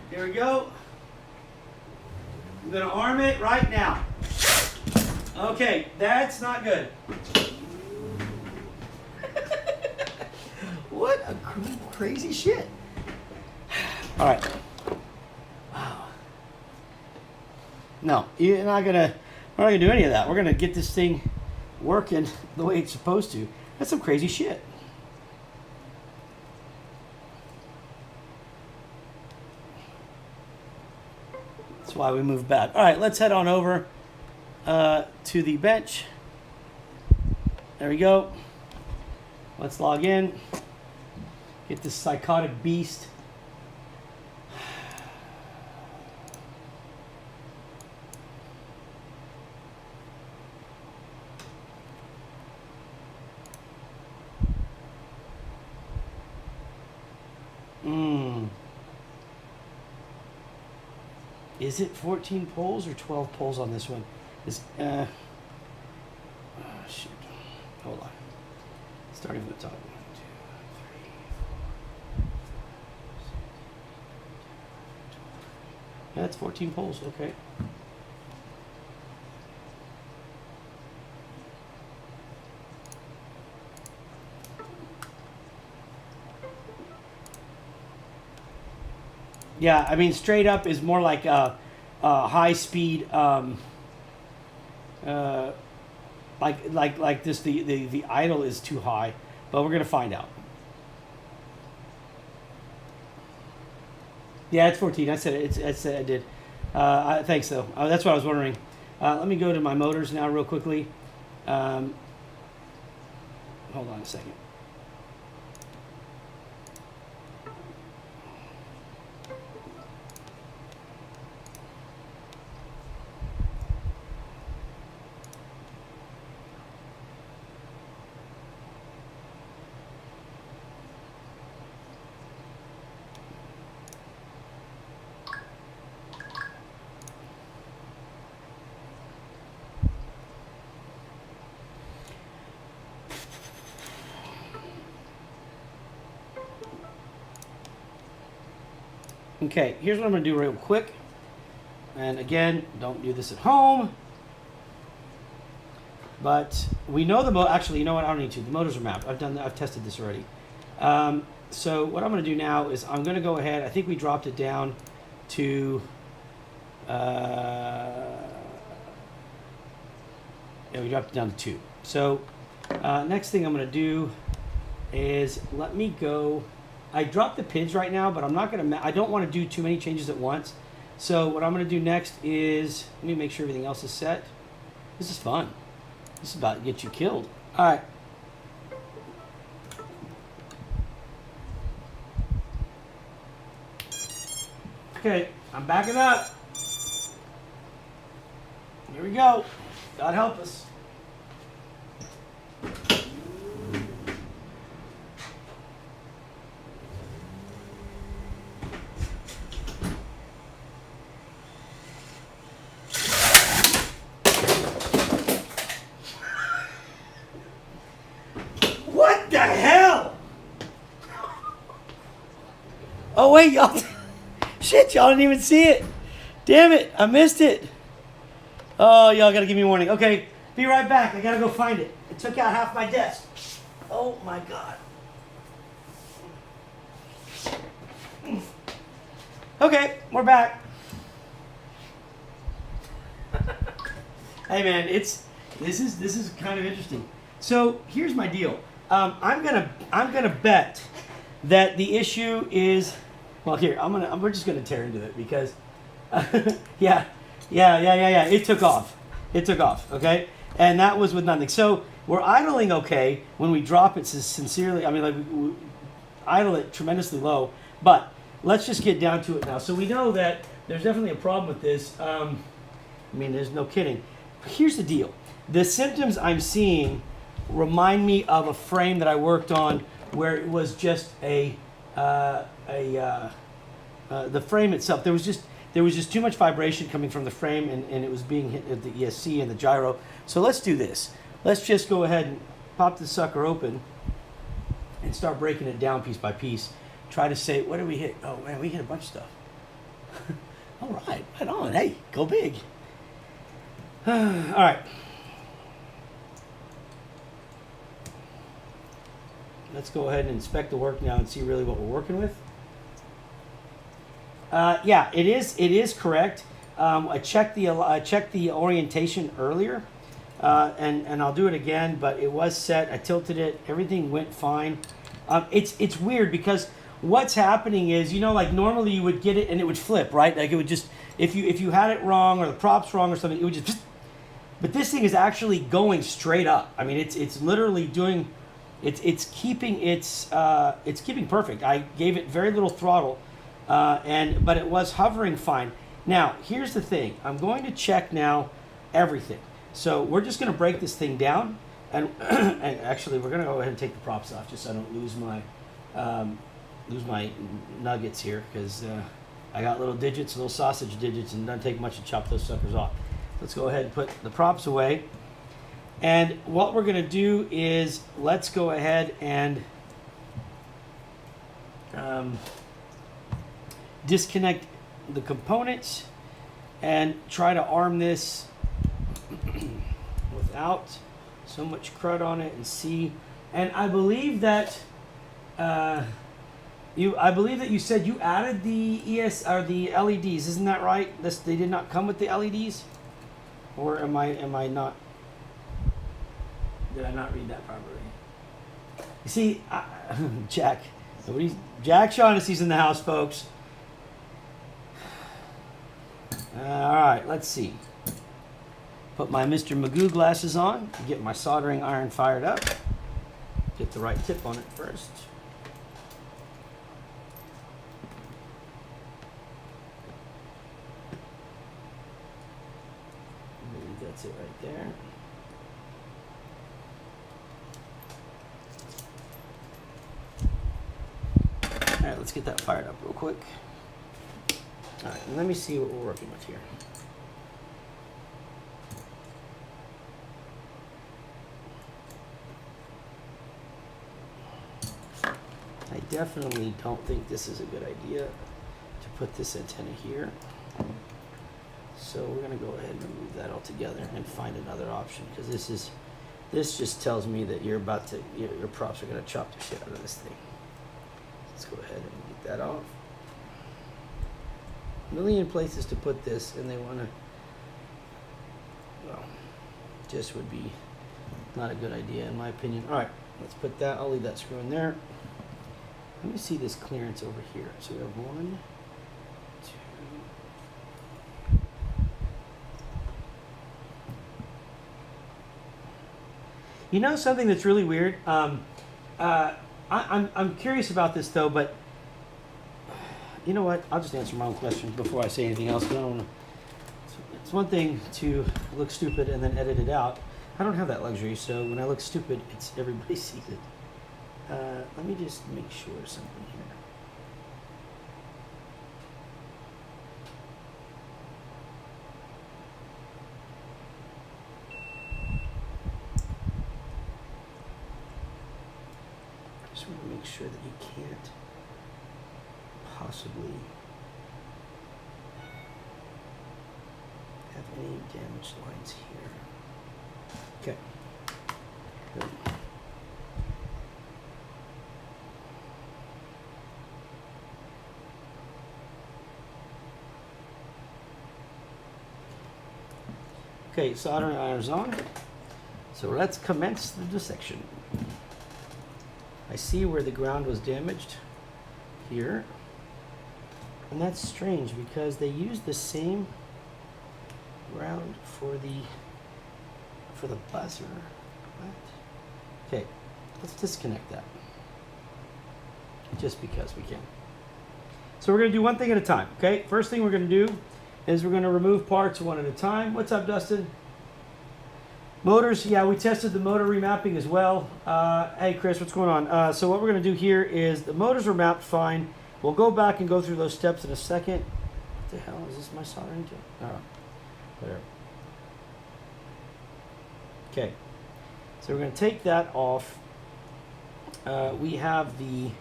Speaker 1: Here we go. I'm going to arm it right now. Okay, that's not good. What a crazy shit. All right. Wow. No, we're not gonna do any of that. We're gonna get this thing working the way it's supposed to. That's some crazy shit. why we moved back. All right, let's head on over to the bench. There we go. Let's log in. Get this psychotic beast. Is it 14 poles or 12 poles on this one? Oh, shoot. Hold on. Starting from the top. 1, 2, 3, 4, 5, 6, 7, 8, 9, 10, 11, 12. Yeah, that's 14 poles. Okay. Yeah, I mean, straight up is more like a high speed, like this. The idle is too high, but we're gonna find out. Yeah, it's 14. I said it. I did. Thanks though. That's what I was wondering. Let me go to my motors now real quickly. Hold on a second. Okay, here's what I'm going to do real quick. And again, don't do this at home. But we know the motor. Actually, you know what? I don't need to. The motors are mapped. I've tested this already. So what I'm going to do now is I'm going to go ahead. I think we dropped it down to. Yeah, we dropped it down to 2. So next thing I'm going to do is let me go. I dropped the PIDs right now, but I'm not going to. I don't want to do too many changes at once. So what I'm going to do next is let me make sure everything else is set. This is fun. This is about to get you killed. All right. Okay, I'm backing up. Here we go. God help us. What the hell? Oh wait, y'all. Shit, y'all didn't even see it. Damn it, I missed it. Oh, y'all gotta give me a warning. Okay, be right back. I gotta go find it. It took out half my desk. Oh my god. Okay, we're back. Hey man, this is kind of interesting. So here's my deal. I'm gonna bet that the issue is, well, here we're just gonna tear into it because, yeah. It took off. Okay, and that was with nothing. So we're idling okay when we drop it sincerely. I mean, like we idle it tremendously low. But let's just get down to it now. So we know that there's definitely a problem with this. I mean, there's no kidding. Here's the deal. The symptoms I'm seeing remind me of a frame that I worked on where it was just the frame itself. There was just too much vibration coming from the frame, and it was being hit at the ESC and the gyro. So let's do this. Let's just go ahead and pop this sucker open and start breaking it down piece by piece. Try to say, what did we hit? Oh man, we hit a bunch of stuff. All right, right on. Hey, go big. All right. Let's go ahead and inspect the work now and see really what we're working with. Yeah, it is correct. I checked the orientation earlier, and I'll do it again. But it was set. I tilted it. Everything went fine. It's weird because what's happening is, like normally you would get it and it would flip, right? Like it would just if you had it wrong or the props wrong or something, it would just. But this thing is actually going straight up. I mean, it's literally doing, it's keeping perfect. I gave it very little throttle, but it was hovering fine. Now here's the thing. I'm going to check now everything. So we're just going to break this thing down, and and actually we're going to go ahead and take the props off just so I don't lose my nuggets here, because I got little digits, little sausage digits, and it doesn't take much to chop those suckers off. Let's go ahead and put the props away. And what we're going to do is let's go ahead and disconnect the components and try to arm this without so much crud on it and see. And I believe that you said you added the the LEDs, isn't that right? They did not come with the LEDs, or am I not? Did I not read that properly? You see, Jack Shaughnessy's in the house, folks. All right, let's see. Put my Mr. Magoo glasses on. Get my soldering iron fired up. Get the right tip on it first. Maybe that's it right there. All right, let's get that fired up real quick. All right, let me see what we're working with here. I definitely don't think this is a good idea to put this antenna here. So we're going to go ahead and remove that altogether and find another option, because this just tells me that your props are going to chop the shit out of this thing. Let's go ahead and get that off. A million places to put this, and they want to, well, just would be not a good idea in my opinion. All right, let's put that. I'll leave that screw in there. Let me see this clearance over here. So we have 1, 2. You know something that's really weird? I'm curious about this though, but you know what? I'll just answer my own question before I say anything else. I don't wanna, it's one thing to look stupid and then edit it out. I don't have that luxury, so when I look stupid, everybody sees it. Let me just make sure something here. I just want to make sure that you can't possibly have any damaged lines here. Okay. Good. Okay, soldering iron's on. So let's commence the dissection. I see where the ground was damaged here. And that's strange because they used the same ground for the buzzer. What? Okay, let's disconnect that. Just because we can. So we're gonna do one thing at a time, okay? First thing we're gonna do is we're gonna remove parts one at a time. What's up, Dustin? Motors, yeah, we tested the motor remapping as well. Hey, Chris, what's going on? So what we're gonna do here is the motors were mapped fine. We'll go back and go through those steps in a second. What the hell is this? My soldering tool? Oh, there. Okay, so we're gonna take that off. We have the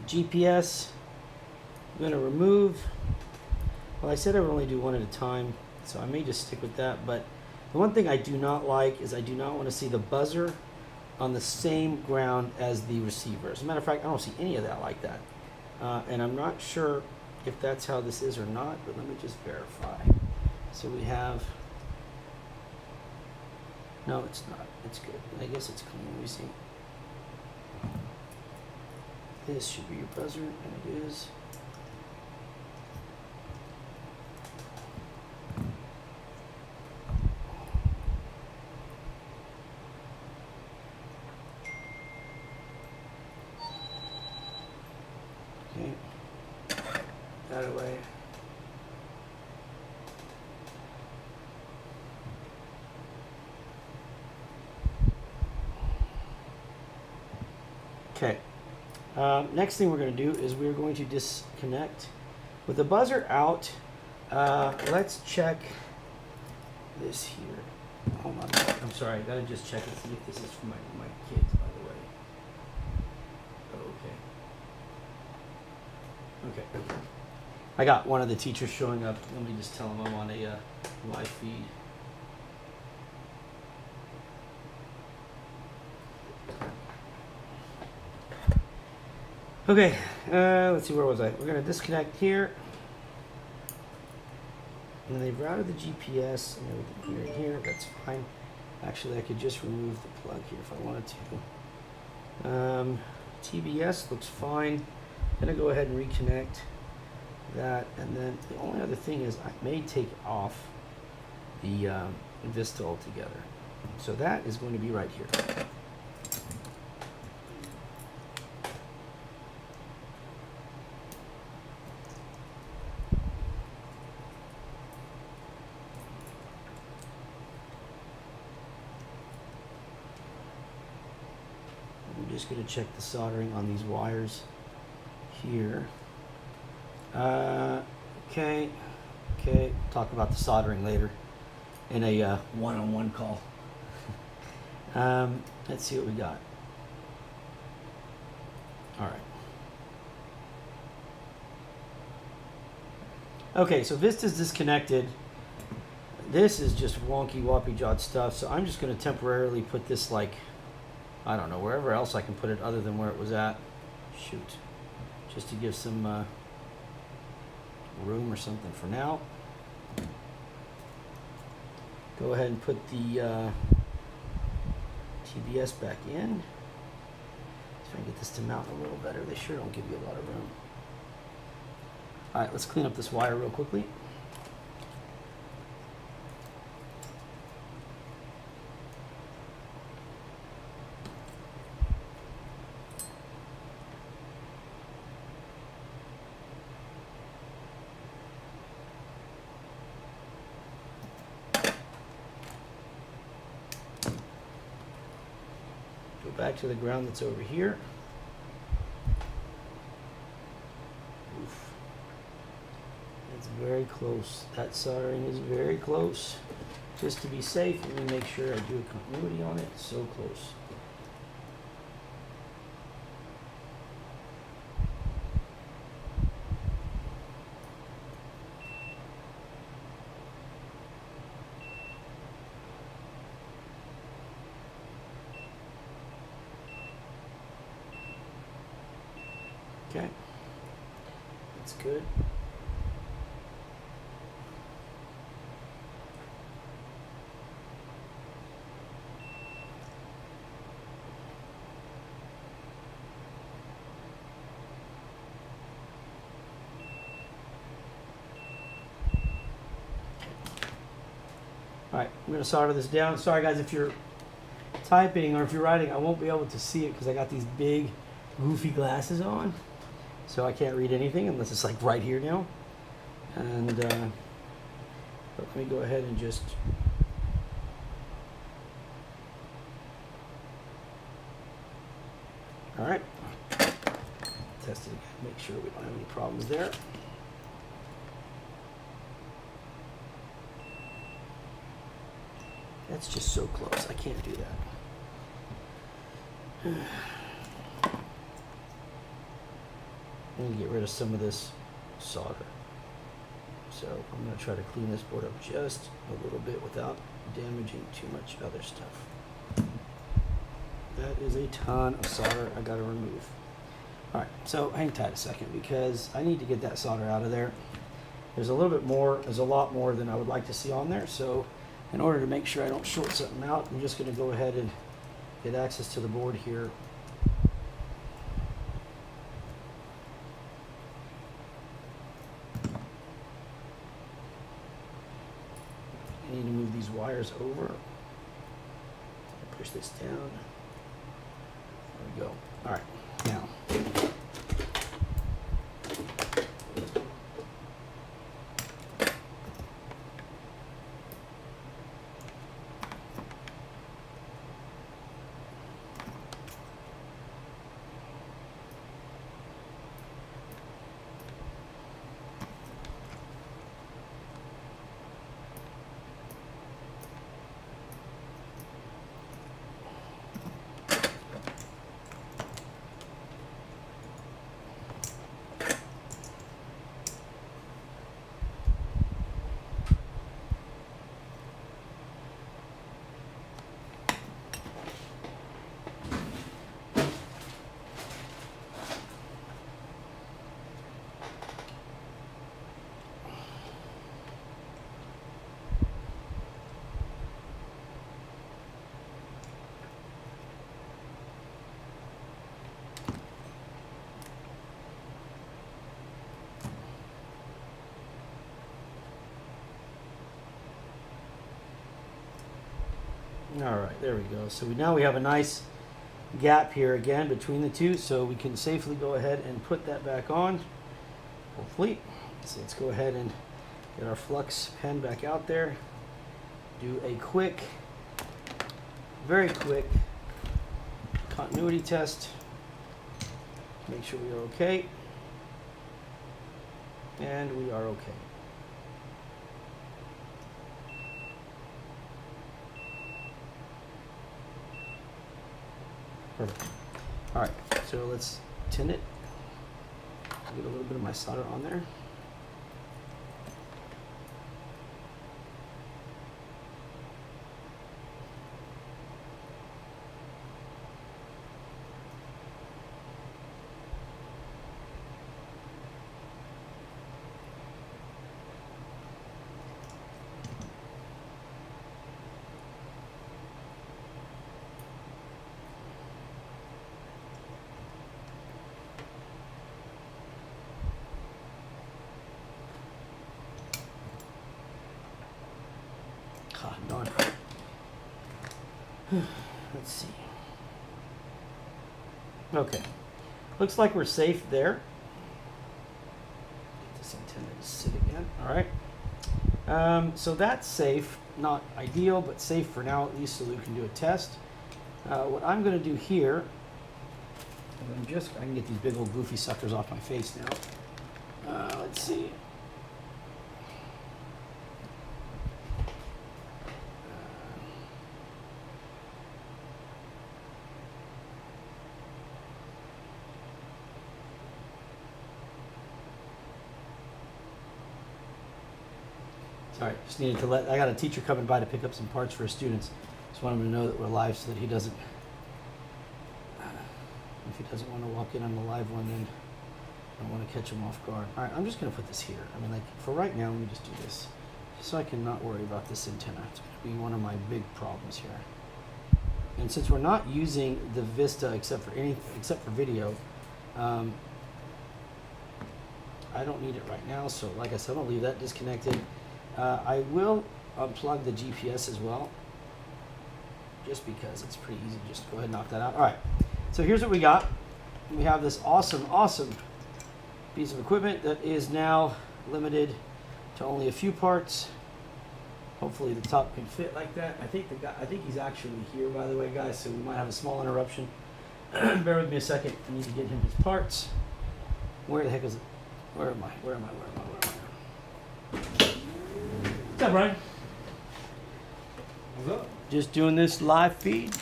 Speaker 1: GPS. I'm gonna remove. Well, I said I would only do one at a time, so I may just stick with that. But the one thing I do not like is I do not want to see the buzzer on the same ground as the receiver. As a matter of fact, I don't see any of that like that. And I'm not sure if that's how this is or not, but let me just verify. So we have, no, it's not. It's good. I guess it's clean. Let me see. This should be your buzzer, and it is. that away. Okay. Next thing we're going to do is we're going to disconnect. With the buzzer out, let's check this here. Hold on. I'm sorry. I got to just check and see if this is for my kids, by the way. Okay. Okay. I got one of the teachers showing up. Let me just tell him I'm on a live feed. Okay, let's see, where was I? We're going to disconnect here. And they've routed the GPS and everything here. That's fine. Actually, I could just remove the plug here if I wanted to. TBS looks fine. I'm going to go ahead and reconnect that. And then the only other thing is I may take off the Vista altogether. So that is going to be right here. Just going to check the soldering on these wires here. Okay, talk about the soldering later in a one-on-one call. Let's see what we got. All right. Okay, so Vista's disconnected. This is just wonky, woppy-jawed stuff, so I'm just going to temporarily put this, like, I don't know, wherever else I can put it other than where it was at. Shoot. Just to give some room or something for now. Go ahead and put the TBS back in. See if I can get this to mount a little better. They sure don't give you a lot of room. Alright, let's clean up this wire real quickly. Back to the ground that's over here. Oof. It's very close. That soldering is very close. Just to be safe, let me make sure I do a continuity on it. So close. Okay, that's good. All right, I'm going to solder this down. Sorry guys, if you're typing or if you're writing, I won't be able to see it because I got these big goofy glasses on. So I can't read anything unless it's like right here now. And but let me go ahead and just all right. Test it again. Make sure we don't have any problems there. That's just so close. I can't do that. I'm going to get rid of some of this solder. So I'm going to try to clean this board up just a little bit without damaging too much other stuff. That is a ton of solder I got to remove. Alright, so hang tight a second because I need to get that solder out of there. There's a little bit more, there's a lot more than I would like to see on there. So in order to make sure I don't short something out, I'm just going to go ahead and get access to the board here. I need to move these wires over. Push this down. There we go. All right, now. All right, there we go. So now we have a nice gap here again between the two, so we can safely go ahead and put that back on, hopefully. So let's go ahead and get our flux pen back out there. Do a quick, very quick continuity test. Make sure we are okay. And we are okay. Perfect. All right, so let's tin it. Get a little bit of my solder on there. Ah, darn. Let's see. Okay. Looks like we're safe there. Get this antenna to sit again. All right. So that's safe. Not ideal, but safe for now at least, so that we can do a test. What I'm going to do here, I can get these big old goofy suckers off my face now. Let's see. Sorry, just needed to I got a teacher coming by to pick up some parts for his students. Just want him to know that we're live so that he doesn't, if he doesn't want to walk in on the live one, then I don't want to catch him off guard. All right, I'm just going to put this here. I mean, like, for right now, let me just do this. Just so I can not worry about this antenna. It's going to be one of my big problems here. And since we're not using the Vista except for video, I don't need it right now. So like I said, I'm going to leave that disconnected. I will unplug the GPS as well, just because it's pretty easy to just go ahead and knock that out. All right, so here's what we got. We have this awesome piece of equipment that is now limited to only a few parts. Hopefully the top can fit like that. I think he's actually here, by the way, guys, so we might have a small interruption. Bear with me a second. I need to get him his parts. Where the heck is it? Where am I? What's up, Brian?
Speaker 3: What's up?
Speaker 1: Just doing this live feed.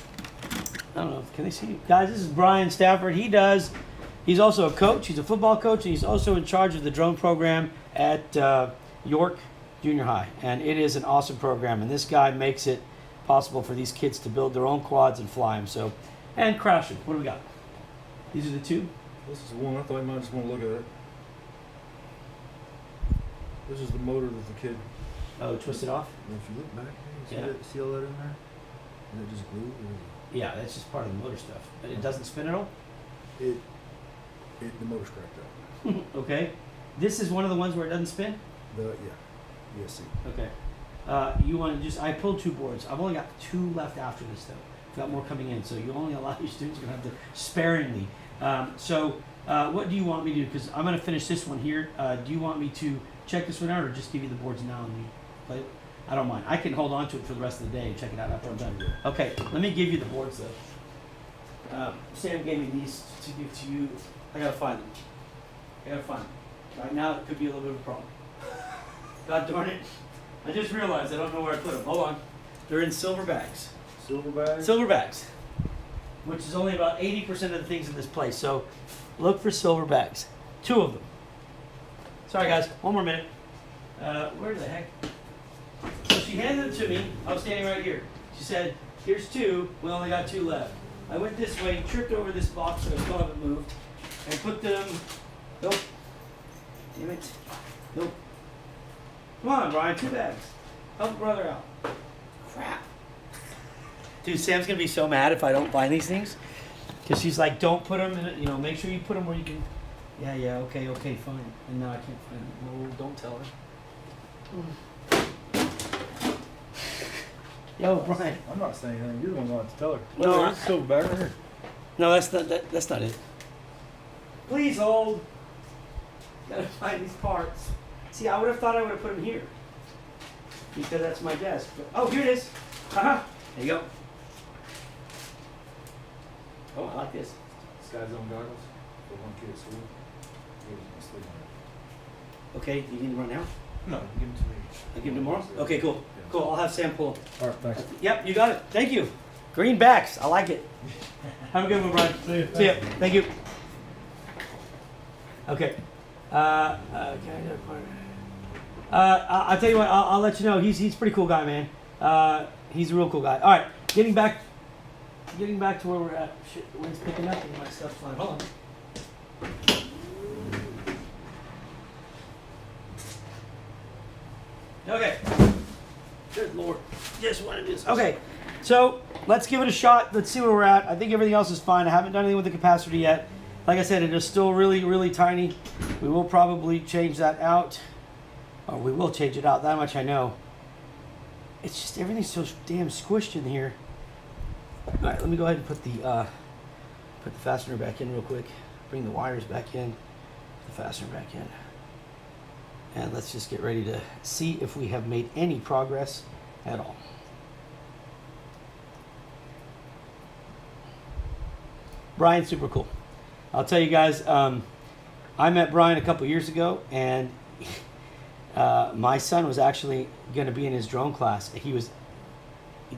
Speaker 1: I don't know, can they see you? Guys, this is Brian Stafford. He's also a coach. He's a football coach, and he's also in charge of the drone program at York Junior High. And it is an awesome program. And this guy makes it possible for these kids to build their own quads and fly them. So, and crash them. What do we got? These are the two.
Speaker 3: This is one. I thought you might just want to look at it. This is the motor that the kid.
Speaker 1: Oh, twist it off?
Speaker 3: If you look back, you
Speaker 1: Yeah.
Speaker 3: see all that in there? And it just glued?
Speaker 1: Yeah, that's just part of the motor stuff. But it doesn't spin at all?
Speaker 3: The motor's cracked out.
Speaker 1: Okay. This is one of the ones where it doesn't spin?
Speaker 3: Yeah. See.
Speaker 1: Okay. You want to I pulled 2 boards. I've only got 2 left after this, though. I've got more coming in, so you only allow your students, you're going to have to sparingly. What do you want me to do? Because I'm going to finish this one here. Do you want me to check this one out or just give you the boards now and you play it? I don't mind. I can hold on to it for the rest of the day and check it out after I'm done. Okay, let me give you the boards, though. Sam gave me these to give to you. I got to find them. Right now, it could be a little bit of a problem. God darn it. I just realized I don't know where I put them. Hold on. They're in silver bags.
Speaker 3: Silver bag?
Speaker 1: Silver bags, which is only about 80% of the things in this place. So look for silver bags. 2 of them. Sorry, guys. One more minute. Where the heck? So she handed them to me. I was standing right here. She said, here's 2. We only got 2 left. I went this way, tripped over this box so I still haven't moved, and put them. Nope. Damn it. Nope. Come on, Brian. 2 bags. Help a brother out. Crap. Dude, Sam's going to be so mad if I don't find these things. Because she's like, don't put them in it. Make sure you put them where you can. Yeah, okay, fine. And now I can't find them. No, don't tell her. Yo, Brian.
Speaker 3: I'm not saying anything. You're the one going to tell her.
Speaker 1: No,
Speaker 3: There's silver back right here.
Speaker 1: No, that's not it. Please hold. Gotta find these parts. See, I would have thought I would have put them here. Because that's my desk. But, oh, here it is. Haha. There you go. Oh, I like this.
Speaker 3: Sky Zone goggles for one kid at school. He was gonna sleep on
Speaker 1: Okay, you need to run now?
Speaker 3: it. No, give them to me.
Speaker 1: I'll give them tomorrow? Okay, cool.
Speaker 3: Yeah.
Speaker 1: Cool, I'll have Sam pull.
Speaker 3: All right, thanks.
Speaker 1: Yep, you got it. Thank you. Greenbacks, I like it. Have a good one, Brian.
Speaker 3: See you.
Speaker 1: See ya. Thank you. Okay. I'll tell you what. I'll let you know. He's a pretty cool guy, man. He's a real cool guy. All right. Getting back to where we're at. Shit, the wind's picking up and my stuff's flying. Hold on. Okay. Good Lord. Just wanted this. Okay. So let's give it a shot. Let's see where we're at. I think everything else is fine. I haven't done anything with the capacitor yet. Like I said, it is still really, really tiny. We will probably change that out. Or we will change it out. That much I know. It's just everything's so damn squished in here. All right, let me go ahead and put the fastener back in real quick. Bring the wires back in. Put the fastener back in. And let's just get ready to see if we have made any progress at all. Brian's super cool. I'll tell you guys, I met Brian a couple years ago, and my son was actually going to be in his drone class. He'd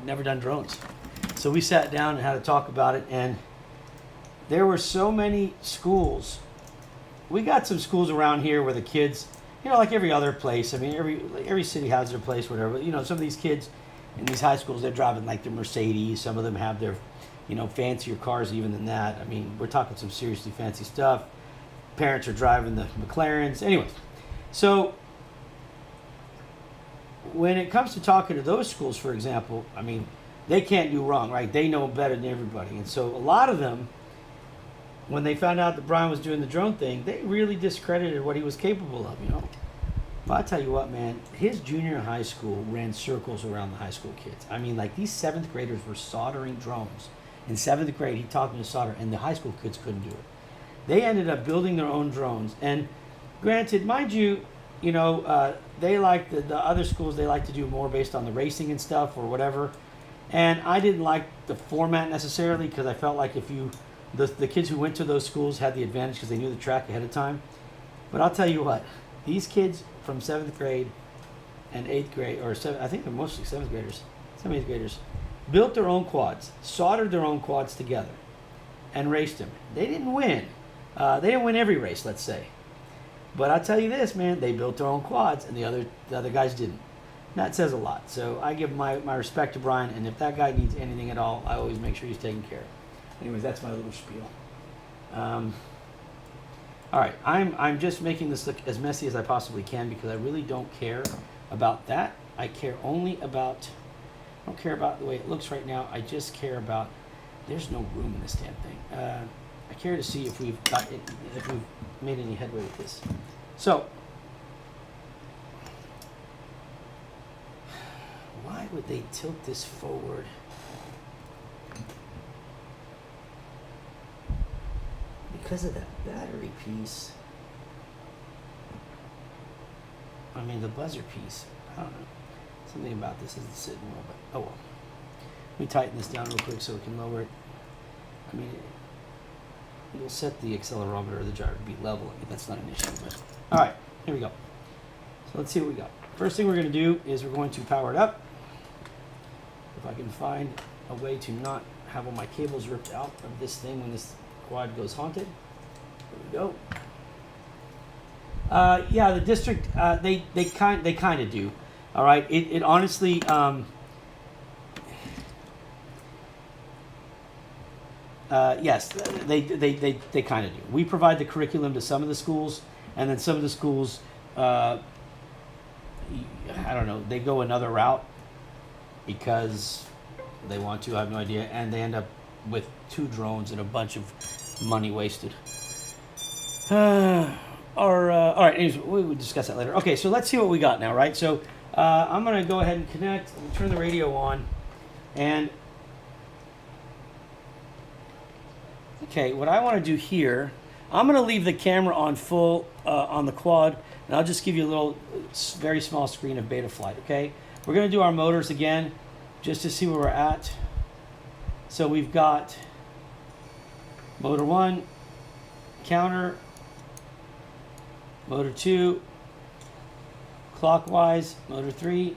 Speaker 1: never done drones. So we sat down and had a talk about it, and there were so many schools. We got some schools around here where the kids, you know, like every other place. I mean, every city has their place, whatever. You know, some of these kids in these high schools, they're driving like their Mercedes. Some of them have their, you know, fancier cars even than that. I mean, we're talking some seriously fancy stuff. Parents are driving the McLarens. Anyways, so when it comes to talking to those schools, for example, I mean, they can't do wrong, right? They know better than everybody. And so a lot of them, when they found out that Brian was doing the drone thing, they really discredited what he was capable of, you know? But I tell you what, man, his junior high school ran circles around the high school kids. I mean, like, these 7th graders were soldering drones. In 7th grade, he taught them to solder, and the high school kids couldn't do it. They ended up building their own drones. And granted, mind you, you know, they like the other schools, they like to do more based on the racing and stuff or whatever. And I didn't like the format necessarily, because I felt like if you, the kids who went to those schools had the advantage because they knew the track ahead of time. But I'll tell you what, these kids from 7th grade and 8th grade, or I think they're mostly 7th graders, some 8th graders, built their own quads, soldered their own quads together, and raced them. They didn't win. They didn't win every race, let's say. But I'll tell you this, man, they built their own quads, and the other guys didn't. That says a lot. So I give my respect to Brian, and if that guy needs anything at all, I always make sure he's taken care of. Anyways, that's my little spiel. All right, I'm just making this look as messy as I possibly can because I really don't care about that. I care only about, I don't care about the way it looks right now. I just care about, there's no room in this damn thing. I care to see if we've got it, if we've made any headway with this. So, why would they tilt this forward? Because of that battery piece. I mean, the buzzer piece. I don't know. Something about this isn't sitting well, but oh well. Let me tighten this down real quick so we can lower it. I mean, it'll set the accelerometer or the gyro to be level. I mean, that's not an issue. But all right, here we go. So let's see what we got. First thing we're going to do is we're going to power it up. If I can find a way to not have all my cables ripped out of this thing when this quad goes haunted. There we go. Yeah, the district, they kind of do. All right, it honestly, yes, they kind of do. We provide the curriculum to some of the schools, and then some of the schools, I don't know, they go another route because they want to. I have no idea, and they end up with 2 drones and a bunch of money wasted. All right, anyways, we'll discuss that later. Okay, so let's see what we got now, right? So I'm going to go ahead and connect. We'll turn the radio on. And okay, what I want to do here, I'm going to leave the camera on full on the quad, and I'll just give you a little, very small screen of beta flight, okay? We're going to do our motors again, just to see where we're at. So we've got motor 1, counter, motor 2, clockwise, motor 3,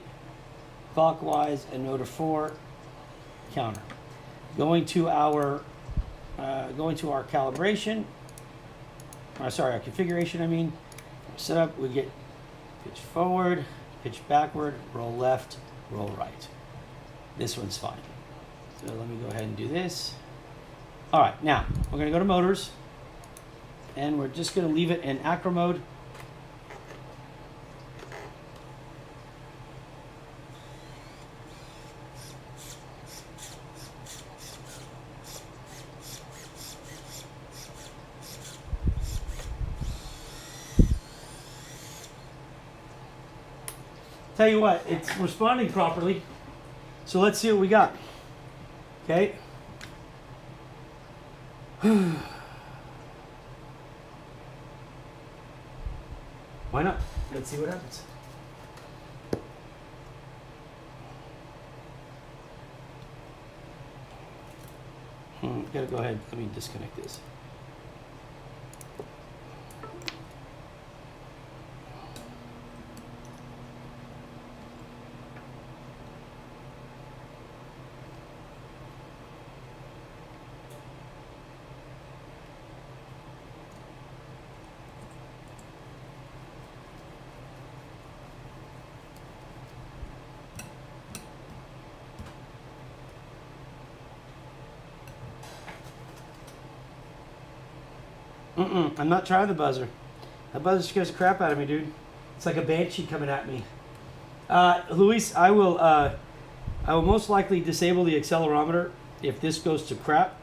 Speaker 1: clockwise, and motor 4, counter. Going to our calibration, our configuration, I mean, setup, we get pitch forward, pitch backward, roll left, roll right. This one's fine. So let me go ahead and do this. All right, now we're gonna go to motors, and we're just gonna leave it in acro mode. Tell you what, it's responding properly. So let's see what we got. Okay. Why not? Let's see what happens. Gotta go ahead. Let me disconnect this. I'm not trying the buzzer. That buzzer scares the crap out of me, dude. It's like a banshee coming at me. Luis, I will most likely disable the accelerometer if this goes to crap.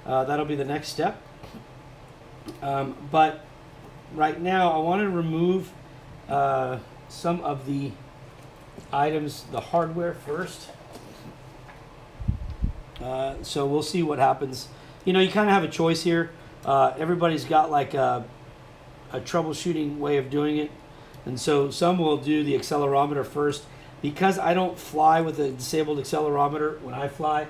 Speaker 1: That'll be the next step. But right now, I want to remove some of the items, the hardware first. So we'll see what happens. You know, you kind of have a choice here. Everybody's got like a troubleshooting way of doing it. And so some will do the accelerometer first. Because I don't fly with a disabled accelerometer when I fly,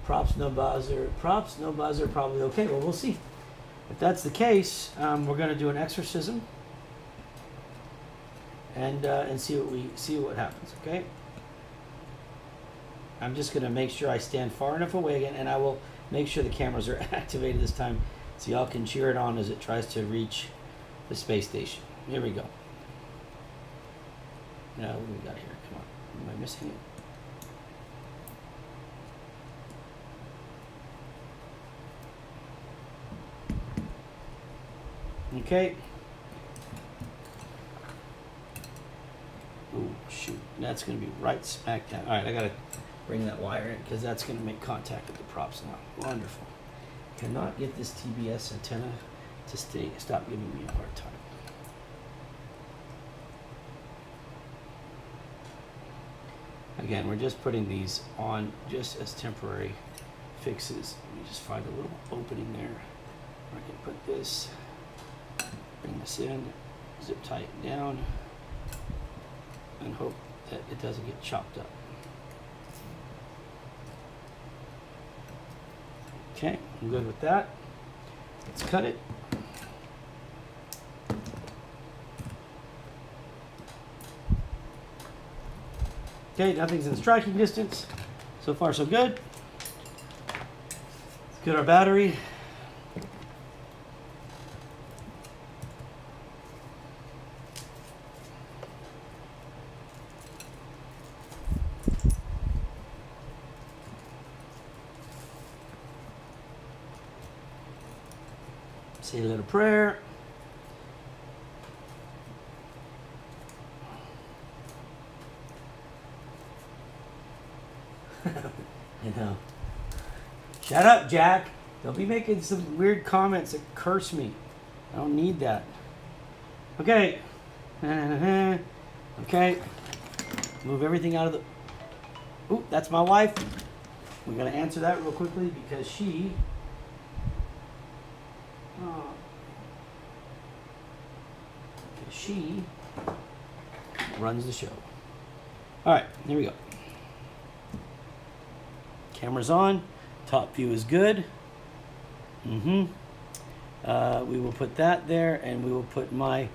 Speaker 1: props, no buzzer, probably okay. Well, we'll see. If that's the case, we're going to do an exorcism and see what happens, okay? I'm just going to make sure I stand far enough away again, and I will make sure the cameras are activated this time so y'all can cheer it on as it tries to reach the space station. Here we go. Now, what do we got here? Come on. Am I missing it? Okay. Oh, shoot. That's going to be right smack down. All right, I got to bring that wire in because that's going to make contact with the props now. Wonderful. Cannot get this TBS antenna to stop giving me a hard time. Again, we're just putting these on just as temporary fixes. Let me just find a little opening there where I can put this, bring this in, zip tie it down, and hope that it doesn't get chopped up. Okay, I'm good with that. Let's cut it. Okay, nothing's in striking distance. So far, so good. Let's get our battery. Say a little prayer. I know. Shut up, Jack. Don't be making some weird comments that curse me. I don't need that. Okay. Okay. Move everything out of the... Ooh, that's my wife. We're going to answer that real quickly because she... she runs the show. All right, here we go. Camera's on. Top view is good. We will put that there, and we will put my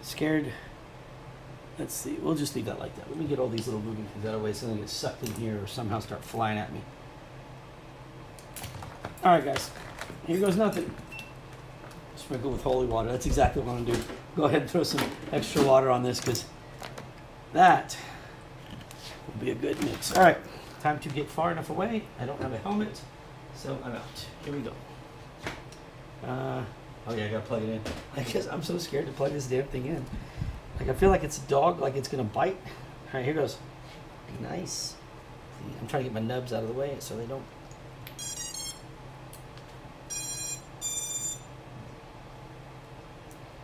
Speaker 1: scared... Let's see. We'll just leave that like that. Let me get all these little moving things out of the way so they get sucked in here or somehow start flying at me. All right, guys. Here goes nothing. Sprinkle with holy water. That's exactly what I'm going to do. Go ahead and throw some extra water on this because that will be a good mix. All right. Time to get far enough away. I don't have a helmet, so I'm out. Here we go. Oh, yeah, I got to plug it in. I guess I'm so scared to plug this damn thing in. Like, I feel like it's a dog, like it's going to bite. All right, here goes. Nice. I'm trying to get my nubs out of the way so they don't.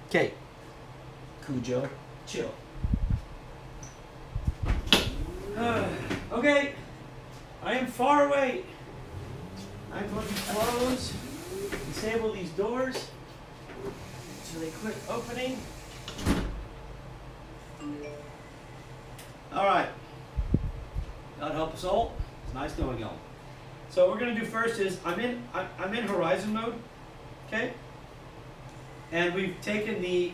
Speaker 1: Okay. Cujo, chill. Okay. I am far away. I'm going to close, disable these doors so they quit opening. All right. God help us all. It's nice knowing y'all. So what we're gonna do first is I'm in horizon mode, okay? And we've taken the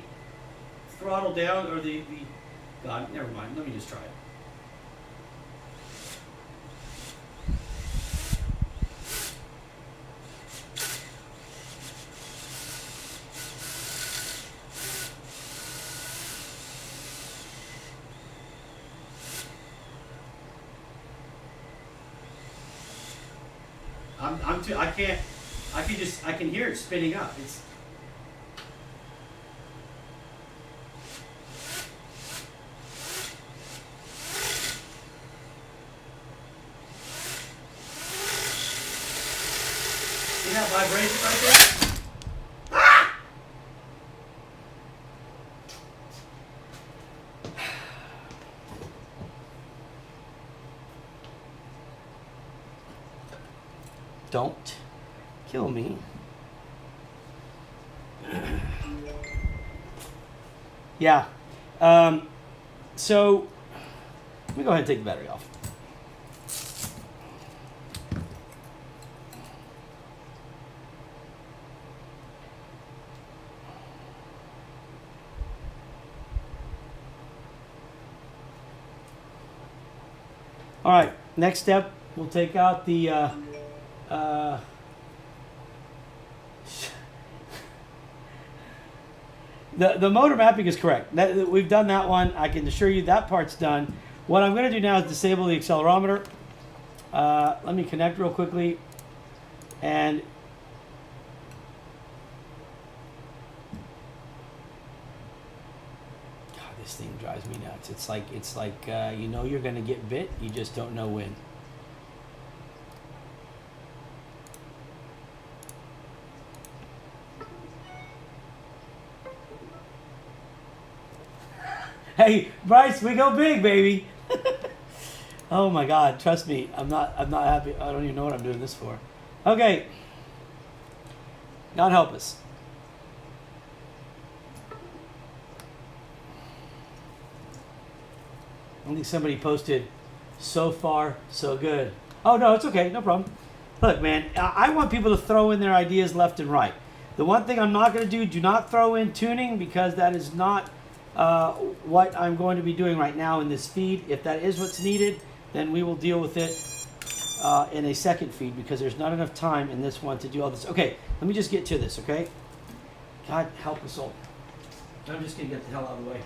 Speaker 1: throttle down, or the God, never mind. Let me just try it. I can hear it spinning up. It's see that vibration right there? Ah! Don't kill me. Yeah. So let me go ahead and take the battery off. All right. Next step, we'll take out the the motor mapping is correct. We've done that one. I can assure you that part's done. What I'm going to do now is disable the accelerometer. Let me connect real quickly. And God, this thing drives me nuts. It's like you know you're going to get bit. You just don't know when. Hey, Bryce, we go big, baby. Oh my God, trust me, I'm not happy. I don't even know what I'm doing this for. Okay. God help us. I think somebody posted, so far, so good. Oh no, it's okay, no problem. Look, man, I want people to throw in their ideas left and right. The one thing I'm not going to do not throw in tuning, because that is not what I'm going to be doing right now in this feed. If that is what's needed, then we will deal with it in a second feed, because there's not enough time in this one to do all this. Okay, let me just get to this, okay? God help us all. I'm just going to get the hell out of the way.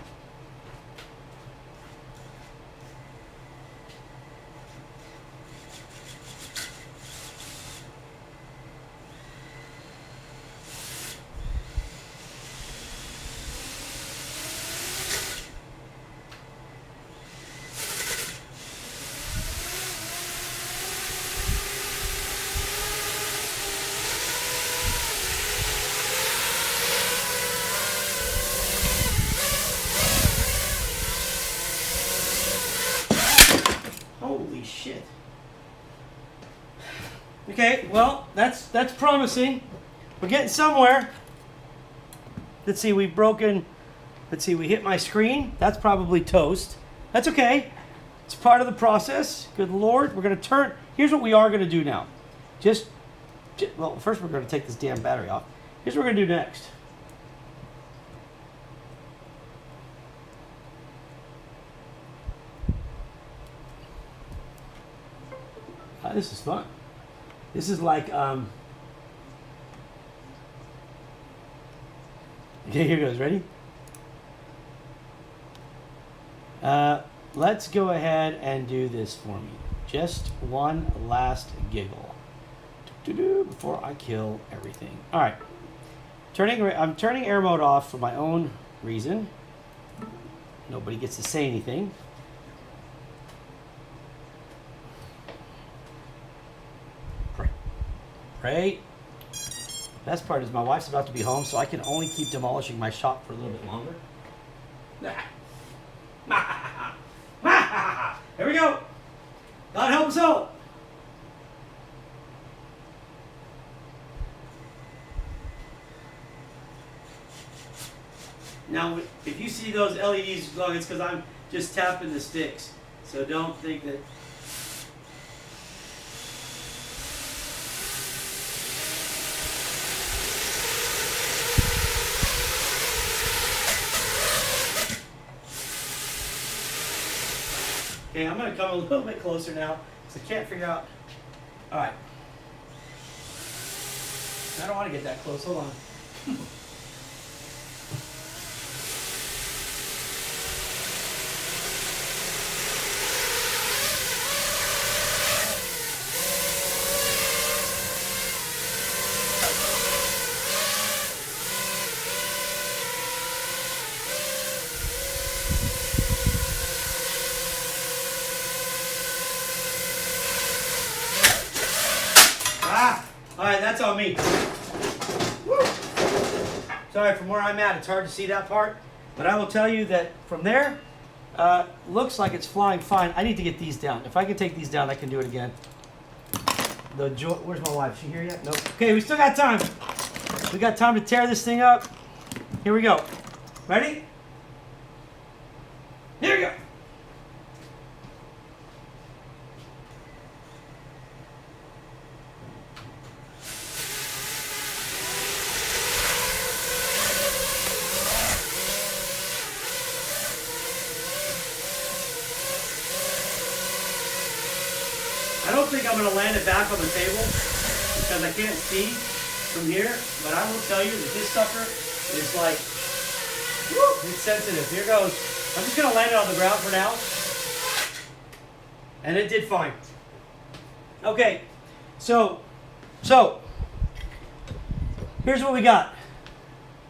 Speaker 1: Okay, well, that's promising. We're getting somewhere. Let's see, we hit my screen. That's probably toast. That's okay. It's part of the process. Good Lord. We're going to turn. Here's what we are going to do now. Well, first we're going to take this damn battery off. Here's what we're going to do next. This is fun. This is like, okay, here goes. Ready? Let's go ahead and do this for me. Just one last giggle. Before I kill everything. All right. I'm turning air mode off for my own reason. Nobody gets to say anything. Pray. Best part is my wife's about to be home, so I can only keep demolishing my shop for a little bit longer. Here we go. God help us all. Now, if you see those LEDs glowing, it's because I'm just tapping the sticks. So don't think that. Okay, I'm going to come a little bit closer now because I can't figure out. All right. I don't want to get that close. Hold on. All right, that's on me. Woo. Sorry, from where I'm at, it's hard to see that part. But I will tell you that from there, looks like it's flying fine. I need to get these down. If I can take these down, I can do it again. Where's my wife? Is she here yet? Nope. Okay, we still got time. We got time to tear this thing up. Here we go. Ready? Here we go. I don't think I'm going to land it back on the table because I can't see from here, but I will tell you that this sucker is like, woo, it's sensitive. Here goes. I'm just going to land it on the ground for now. And it did fine. Okay, so here's what we got.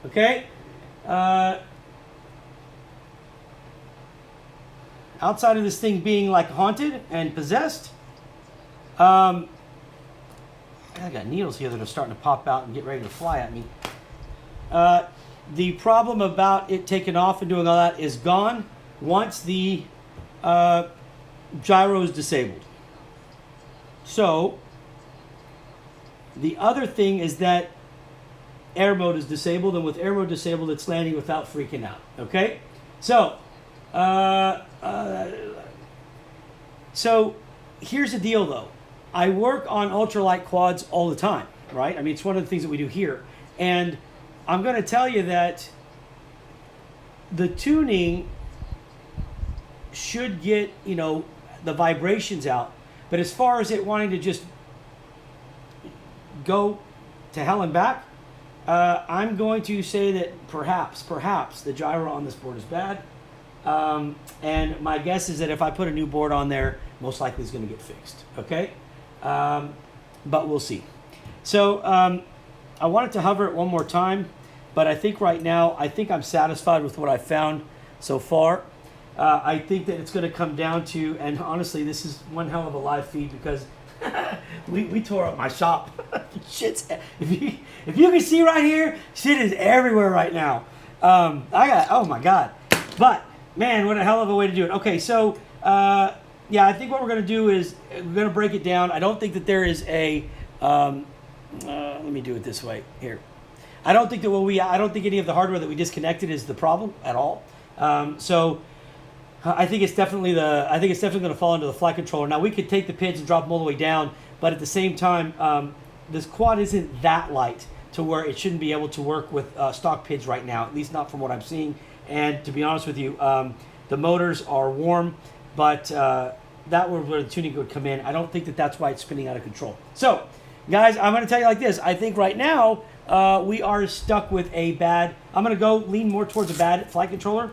Speaker 1: Okay? Outside of this thing being like haunted and possessed, I got needles here that are starting to pop out and get ready to fly at me. The problem about it taking off and doing all that is gone once the gyro is disabled. So the other thing is that air mode is disabled, and with air mode disabled, it's landing without freaking out. Okay, so here's the deal, though. I work on ultralight quads all the time, right? I mean, it's one of the things that we do here. And I'm going to tell you that the tuning should get, the vibrations out. But as far as it wanting to just go to hell and back, I'm going to say that perhaps the gyro on this board is bad. And my guess is that if I put a new board on there, most likely it's going to get fixed. Okay? But we'll see. So I wanted to hover it one more time, but I think right now, I'm satisfied with what I found so far. I think that it's going to come down to, and honestly, this is one hell of a live feed because we tore up my shop. Shit's, if you can see right here, shit is everywhere right now. Oh my God. But man, what a hell of a way to do it. Okay, so yeah, I think what we're going to do is we're going to break it down. I don't think that there is a Let me do it this way here. I don't think that I don't think any of the hardware that we disconnected is the problem at all. So I think it's definitely going to fall into the flight controller. Now we could take the pins and drop them all the way down, but at the same time, this quad isn't that light to where it shouldn't be able to work with stock PIDs right now, at least not from what I'm seeing. And to be honest with you, the motors are warm, but that where the tuning would come in. I don't think that that's why it's spinning out of control. So, guys, I'm going to tell you like this. I think right now we are stuck with a bad. I'm going to go lean more towards a bad flight controller.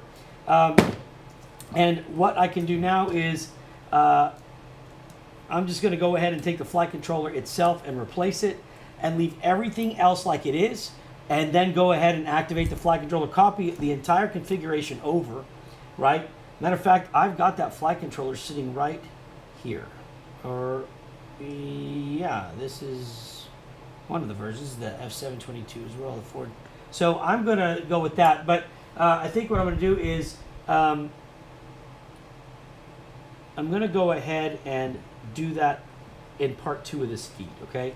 Speaker 1: And what I can do now is I'm just going to go ahead and take the flight controller itself and replace it and leave everything else like it is, and then go ahead and activate the flight controller, copy the entire configuration over, right? Matter of fact, I've got that flight controller sitting right here. Or, yeah, this is one of the versions, the F722 as well, the Ford. So I'm going to go with that, but I think what I'm going to do is I'm going to go ahead and do that in part 2 of this feed, okay?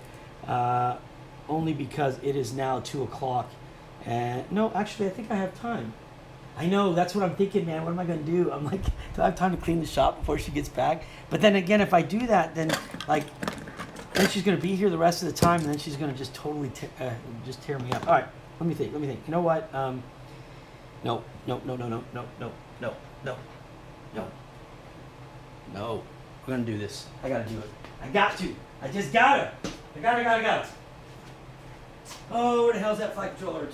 Speaker 1: Only because it is now 2 o'clock. And no, actually, I think I have time. I know, that's what I'm thinking, man. What am I going to do? I'm like, do I have time to clean the shop before she gets back? But then again, if I do that, then like, then she's going to be here the rest of the time, and then she's going to just totally just tear me up. All right, let me think. You know what? No. We're going to do this. I got to do it. I got to. I just got to. I got to. Oh, where the hell's that flight controller?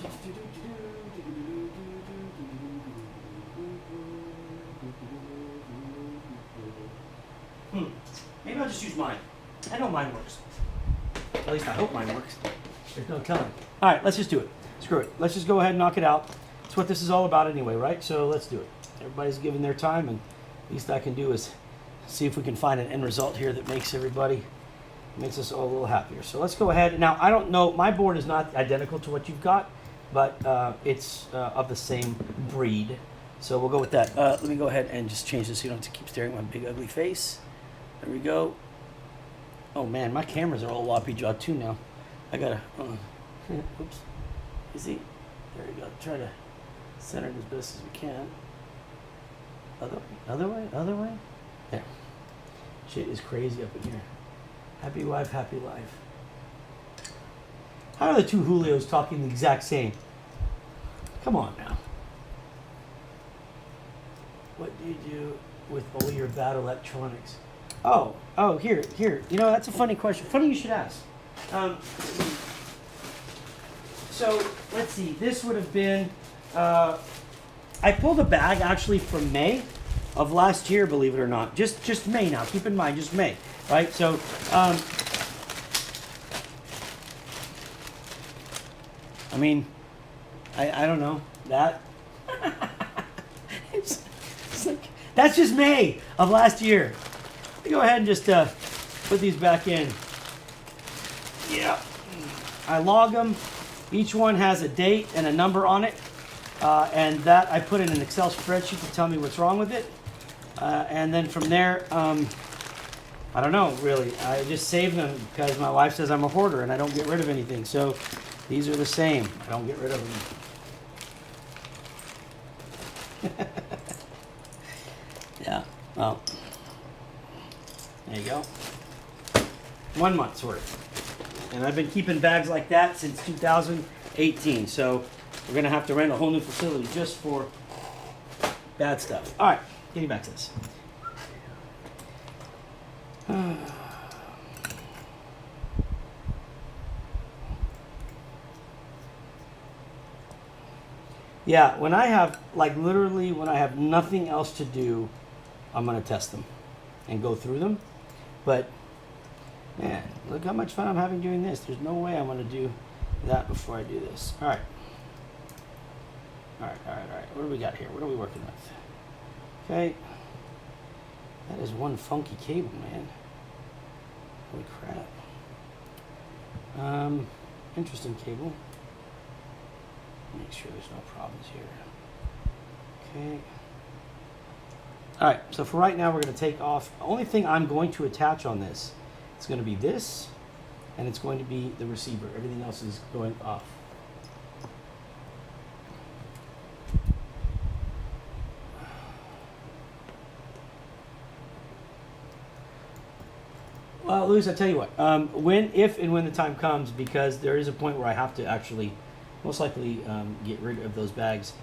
Speaker 1: Maybe I'll just use mine. I know mine works. At least I hope mine works. There's no telling. All right, let's just do it. Screw it. Let's just go ahead and knock it out. That's what this is all about anyway, right? So let's do it. Everybody's giving their time, and least I can do is see if we can find an end result here that makes us all a little happier. So let's go ahead. Now, I don't know, my board is not identical to what you've got, but it's of the same breed. So we'll go with that. Let me go ahead and just change this so you don't have to keep staring at my big ugly face. There we go. Oh man, my cameras are all loppy jawed too now. I gotta, oops. You see? There we go. Try to center it as best as we can. Other way. There. Shit is crazy up in here. Happy wife, happy life. How are the two Julios talking the exact same? Come on now. What do you do with all your bad electronics? Oh, here. You know, that's a funny question. Funny you should ask. So, let's see. This would have been, I pulled a bag actually from May of last year, believe it or not. Just May now. Keep in mind, just May. Right? So, I mean, I don't know. That, it's like, that's just May of last year. Let me go ahead and just put these back in. Yeah. I log them. Each one has a date and a number on it. And that I put in an Excel spreadsheet to tell me what's wrong with it. And then from there, I don't know, really. I just save them because my wife says I'm a hoarder and I don't get rid of anything. So these are the same. I don't get rid of them. Yeah, well, there you go. 1 month's worth. And I've been keeping bags like that since 2018. So we're going to have to rent a whole new facility just for bad stuff. All right, getting back to this. Yeah, when I have, like literally when I have nothing else to do, I'm going to test them and go through them. But, man, look how much fun I'm having doing this. There's no way I want to do that before I do this. All right. What do we got here? What are we working with? Okay. That is one funky cable, man. Holy crap. Interesting cable. Make sure there's no problems here. Okay. All right, so for right now, we're going to take off. The only thing I'm going to attach on this is going to be this and it's going to be the receiver. Everything else is going off. Well, Luis, I tell you what, if and when the time comes, because there is a point where I have to actually, most likely, get rid of those bags.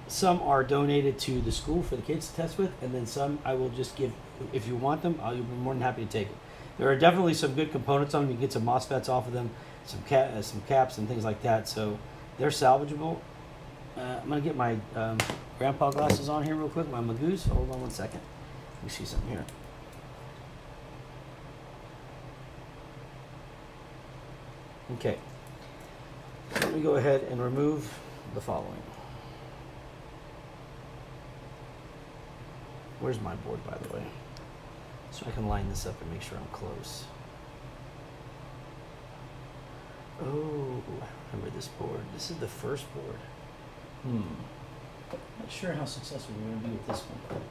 Speaker 1: Some are donated to the school for the kids to test with, and then some I will just give. If you want them, I'll be more than happy to take them. There are definitely some good components on them. You can get some MOSFETs off of them, some caps and things like that. So they're salvageable. I'm gonna get my grandpa glasses on here real quick. My Magoos. Hold on one second. Let me see something here. Okay. So let me go ahead and remove the following. Where's my board, by the way? So I can line this up and make sure I'm close. Oh, I remember this board. This is the first board. Not sure how successful we're going to be with this one.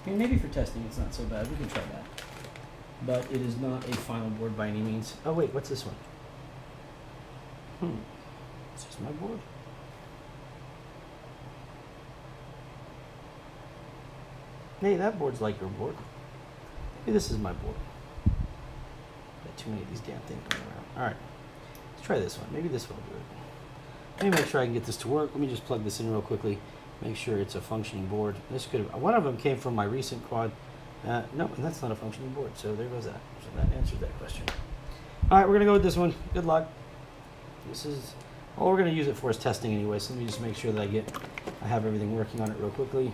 Speaker 1: I mean, maybe for testing it's not so bad. We can try that. But it is not a final board by any means. Oh wait, what's this one? Is this my board? Hey, that board's like your board. Maybe this is my board. Got too many of these damn things going around. Alright, let's try this one. Maybe this one will do it. Let me make sure I can get this to work. Let me just plug this in real quickly. Make sure it's a functioning board. This could have, one of them came from my recent quad. No, and that's not a functioning board, so there goes that. So that answers that question. Alright, we're going to go with this one. Good luck. This is, all we're going to use it for is testing anyway, so let me just make sure that I have everything working on it real quickly.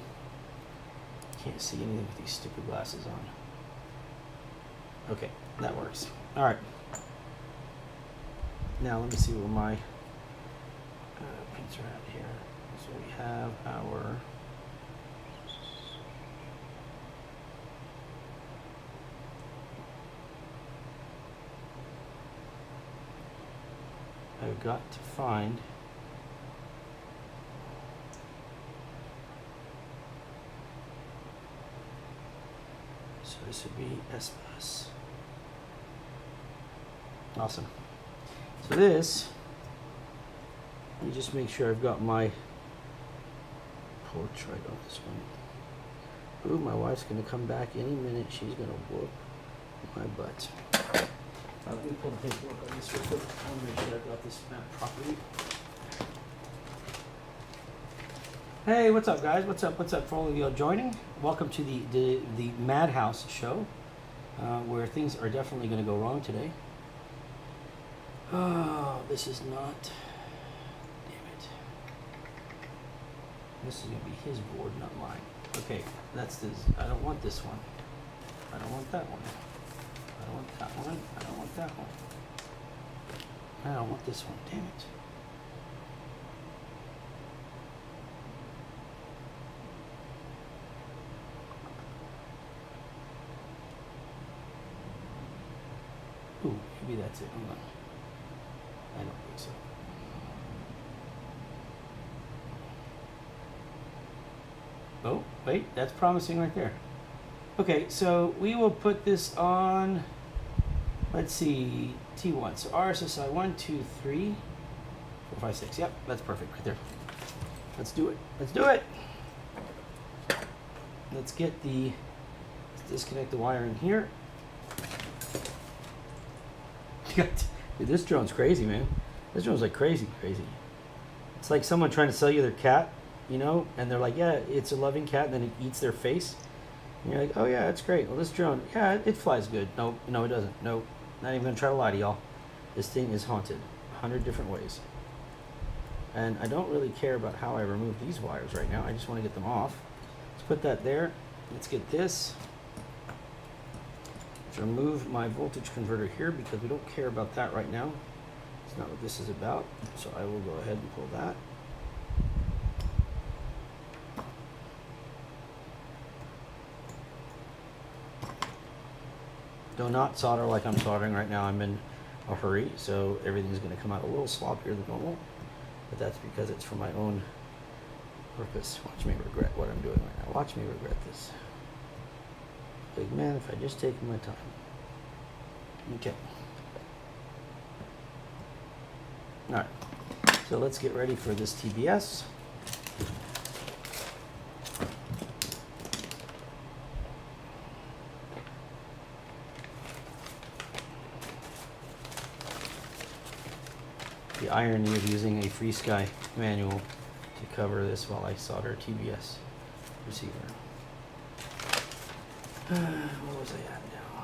Speaker 1: Can't see anything with these stupid glasses on. Okay, that works. Alright. Now let me see where my pins are at here. So we have our I've got to find so this would be S bus. Awesome. So this, let me just make sure I've got my porch right on this one. Ooh, my wife's gonna come back any minute. She's gonna whoop my butt. Let me pull the paperwork on this real quick. I want to make sure I've got this map properly. Hey, what's up, guys? What's up? What's up for all of you joining? Welcome to the Madhouse show, where things are definitely going to go wrong today. Oh, this is not. Damn it. This is going to be his board, not mine. Okay, that's this. I don't want this one. I don't want that one. I don't want that one. I don't want that one. I don't want this one. Damn it. Ooh, maybe that's it. Hold on. I don't think so. Oh, wait. That's promising right there. Okay, so we will put this on, let's see, T1. So RSSI 1, 2, 3, 4, 5, 6. Yep, that's perfect right there. Let's do it. Let's do it. Let's disconnect the wiring here. Dude, this drone's crazy, man. This drone's like crazy. It's like someone trying to sell you their cat, you know, and they're like, yeah, it's a loving cat, and then it eats their face. And you're like, oh yeah, it's great. Well, this drone, yeah, it flies good. No, it doesn't. No, not even gonna try to lie to y'all. This thing is haunted 100 different ways. And I don't really care about how I remove these wires right now. I just want to get them off. Let's put that there. Let's get this. Let's remove my voltage converter here because we don't care about that right now. It's not what this is about. So I will go ahead and pull that. Do not solder like I'm soldering right now. I'm in a hurry, so everything's going to come out a little sloppier than normal. But that's because it's for my own purpose. Watch me regret what I'm doing right now. Watch me regret this. Big man, if I just take my time. Okay. All right. So let's get ready for this TBS. The irony of using a Free Sky manual to cover this while I solder a TBS receiver. Where was I at now?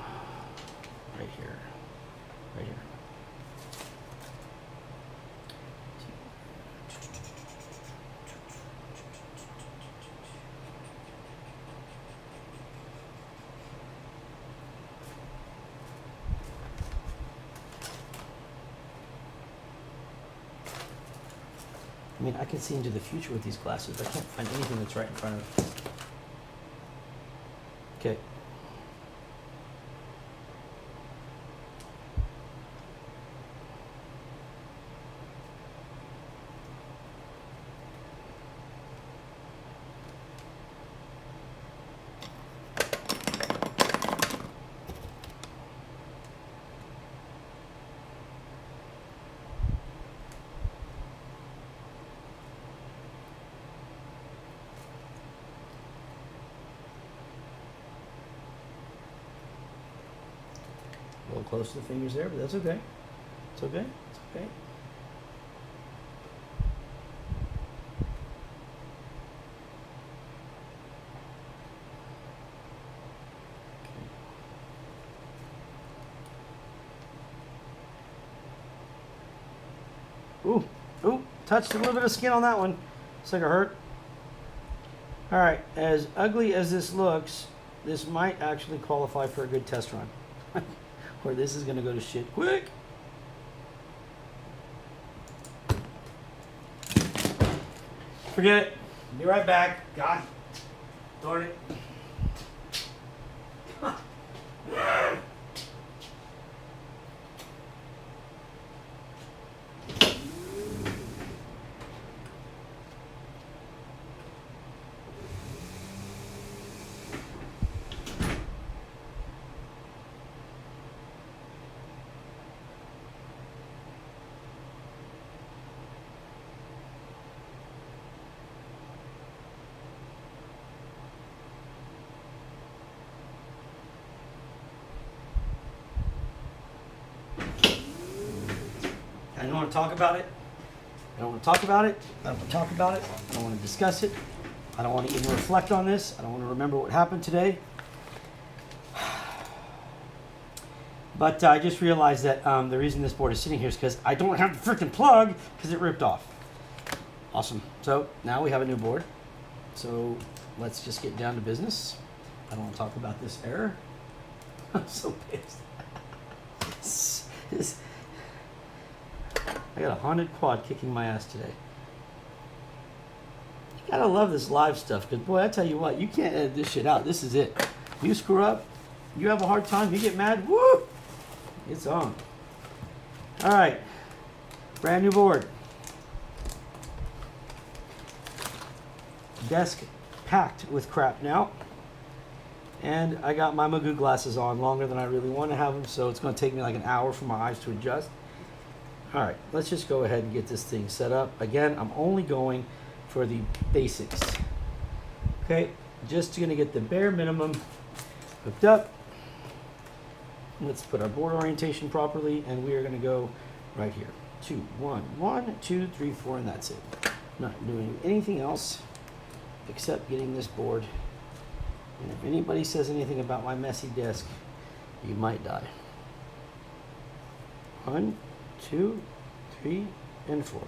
Speaker 1: Right here. Right here. I mean, I can see into the future with these glasses, but I can't find anything that's right in front of me. Okay. A little close to the fingers there, but that's okay. It's okay. It's okay. Ooh, ooh, touched a little bit of skin on that one. Looks like it hurt. All right, as ugly as this looks, this might actually qualify for a good test run. Or this is gonna go to shit quick. Forget it. Be right back. God darn it. I don't want to talk about it. I don't want to talk about it. I don't want to talk about it. I don't want to discuss it. I don't want to even reflect on this. I don't want to remember what happened today. But I just realized that the reason this board is sitting here is because I don't have the freaking plug because it ripped off. Awesome. So now we have a new board. So let's just get down to business. I don't want to talk about this error. I'm so pissed. I got a haunted quad kicking my ass today. You gotta love this live stuff, because boy, I tell you what, you can't edit this shit out. This is it. You screw up, you have a hard time, you get mad, woo! It's on. Alright. Brand new board. Desk packed with crap now. And I got my Magoo glasses on longer than I really want to have them, so it's going to take me like an hour for my eyes to adjust. All right, let's just go ahead and get this thing set up. Again, I'm only going for the basics. Okay, just going to get the bare minimum hooked up. Let's put our board orientation properly, and we are going to go right here. 2, 1, 1, 2, 3, 4, and that's it. Not doing anything else except getting this board. And if anybody says anything about my messy desk, you might die. 1, 2, 3, and 4.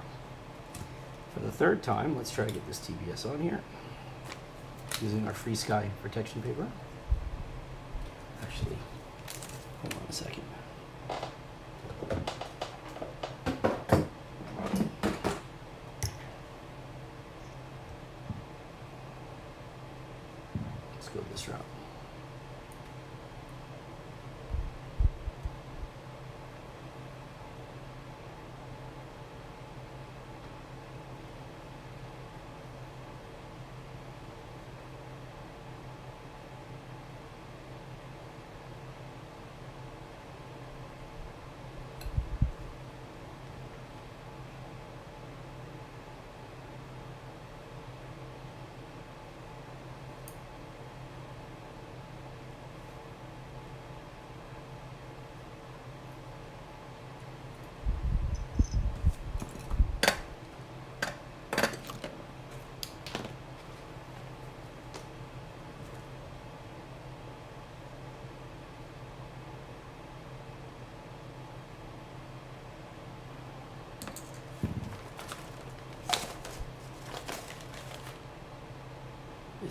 Speaker 1: For the third time, let's try to get this TBS on here using our Free Sky protection paper. Actually, hold on a second. Let's go this route.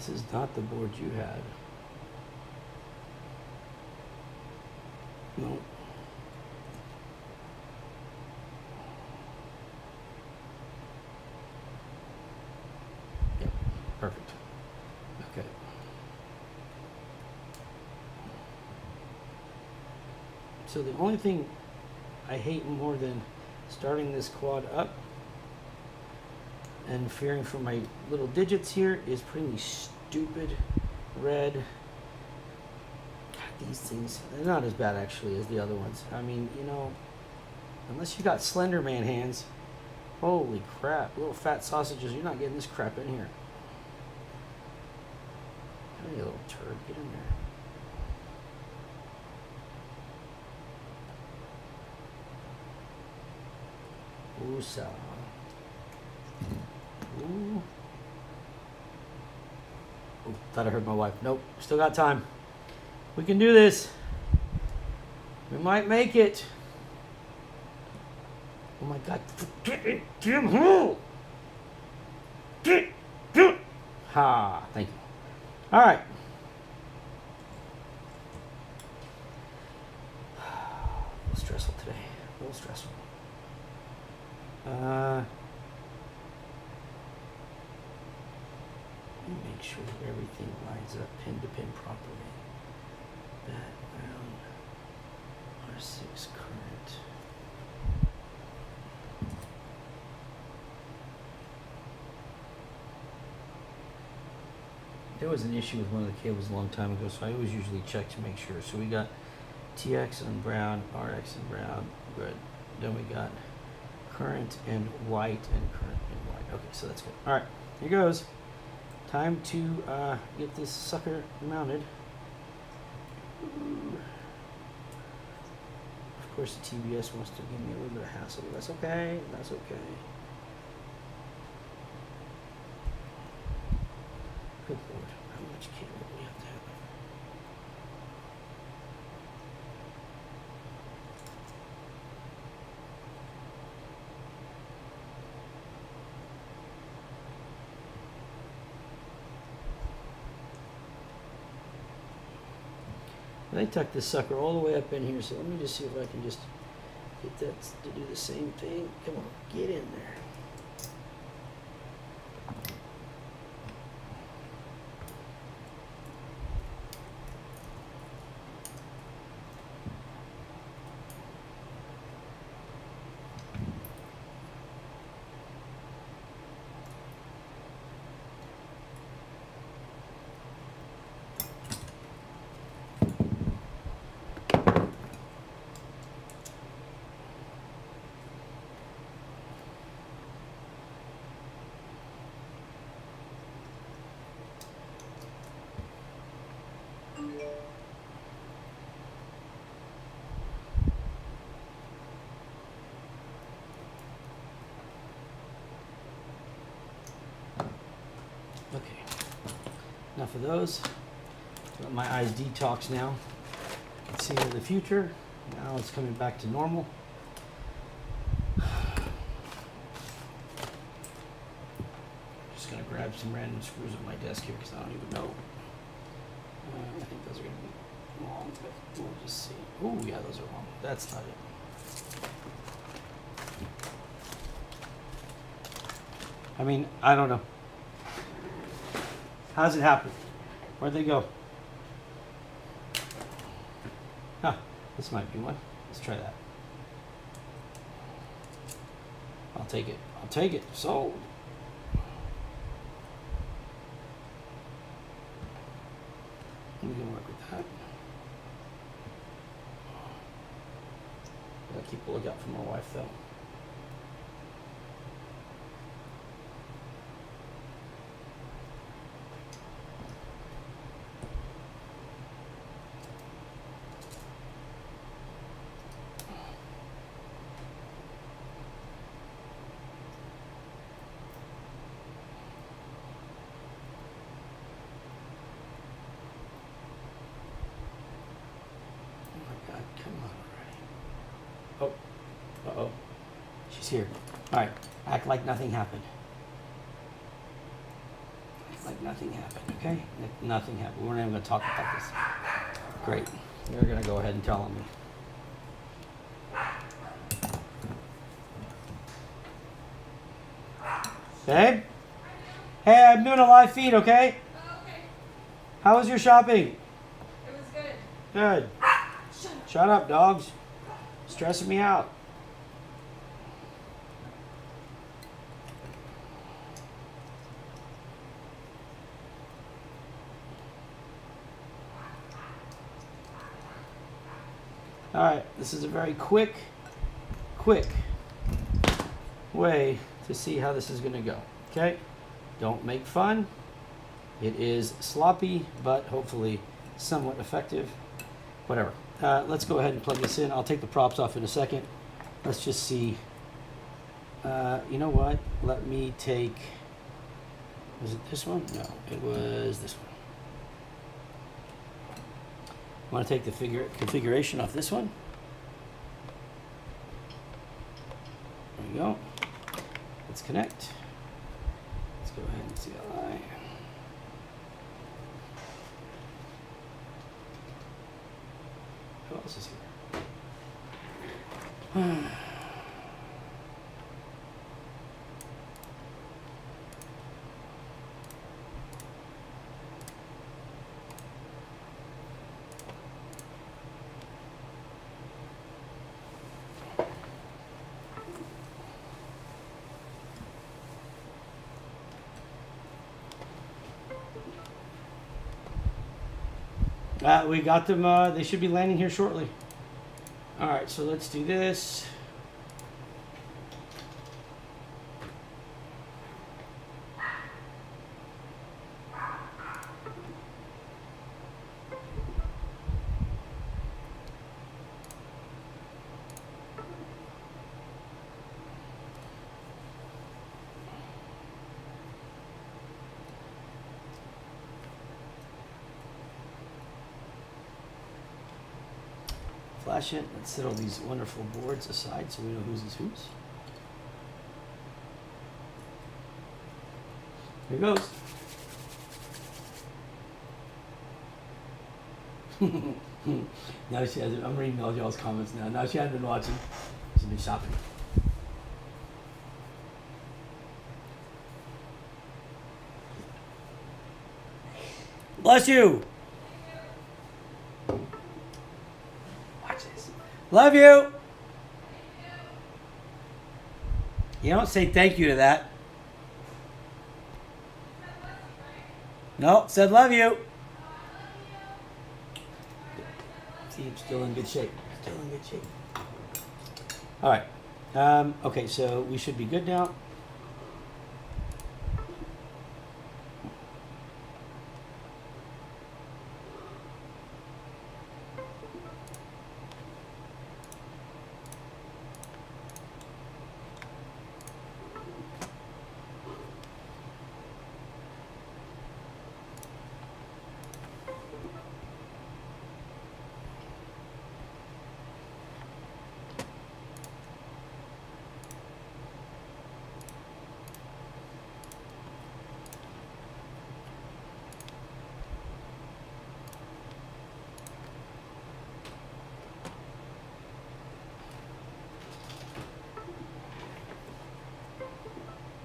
Speaker 1: This is not the board you had. No. Yep, perfect. Okay. So the only thing I hate more than starting this quad up and fearing for my little digits here is putting these stupid red. God, these things, they're not as bad actually as the other ones. I mean, you know, unless you got Slender Man hands, holy crap, little fat sausages, you're not getting this crap in here. Hey, you little turd, get in there. Oosa. Ooh. Ooh, thought I heard my wife. Nope, still got time. We can do this. We might make it. Oh my God. Get it, Jim Hole. Ha, thank you. All right. A little stressful today. A little stressful. Make sure everything lines up pin to pin properly. Background R6 current. There was an issue with one of the cables a long time ago, so I always usually check to make sure. So we got TX and brown, RX and brown, good. Then we got current and white and current and white. Okay, so that's good. All right, here goes. Time to get this sucker mounted. Of course, the TBS wants to give me a little bit of hassle, but that's okay. That's okay. Good Lord, how much cable do we have to have? They tucked this sucker all the way up in here, so let me just see if I can just get that to do the same thing. Come on, get in there. Okay, enough of those. Let my eyes detox now. I can see into the future. Now it's coming back to normal. Just gonna grab some random screws on my desk here because I don't even know. I think those are gonna be wrong, but we'll just see. Oh yeah, those are wrong. That's not it. I mean, I don't know. How's it happen? Where'd they go? Huh, this might be one. Let's try that. I'll take it. I'll take it. Sold. We can work with that. Gotta keep a lookout for my wife though. Uh-oh. She's here. All right. Act like nothing happened. like nothing happened, okay? Like nothing happened. We're not even going to talk about this. Great. You're going to go ahead and tell on me. Babe? Hey, I'm doing a live feed, okay?
Speaker 4: Oh, okay.
Speaker 1: How was your shopping?
Speaker 4: It was good.
Speaker 1: Good. Shut up, dogs. Stressing me out. All right, this is a very quick way to see how this is going to go. Okay? Don't make fun. It is sloppy, but hopefully somewhat effective. Whatever. Let's go ahead and plug this in. I'll take the props off in a second. Let's just see. You know what? Let me take... Was it this one? No, it was this one. I want to take the configuration off this one. There we go. Let's connect. Let's go ahead and CLI. Who else is here? We got them, they should be landing here shortly. All right, so let's do this. Flash it. Let's set all these wonderful boards aside so we know whose is whose. Here goes. Now she has. I'm reading all y'all's comments now. Now she hasn't been watching. She's been shopping. Bless you. Love you. You don't say thank you to that. No, said love you. See, I'm still in good shape. Still in good shape. All right. Okay, so we should be good now.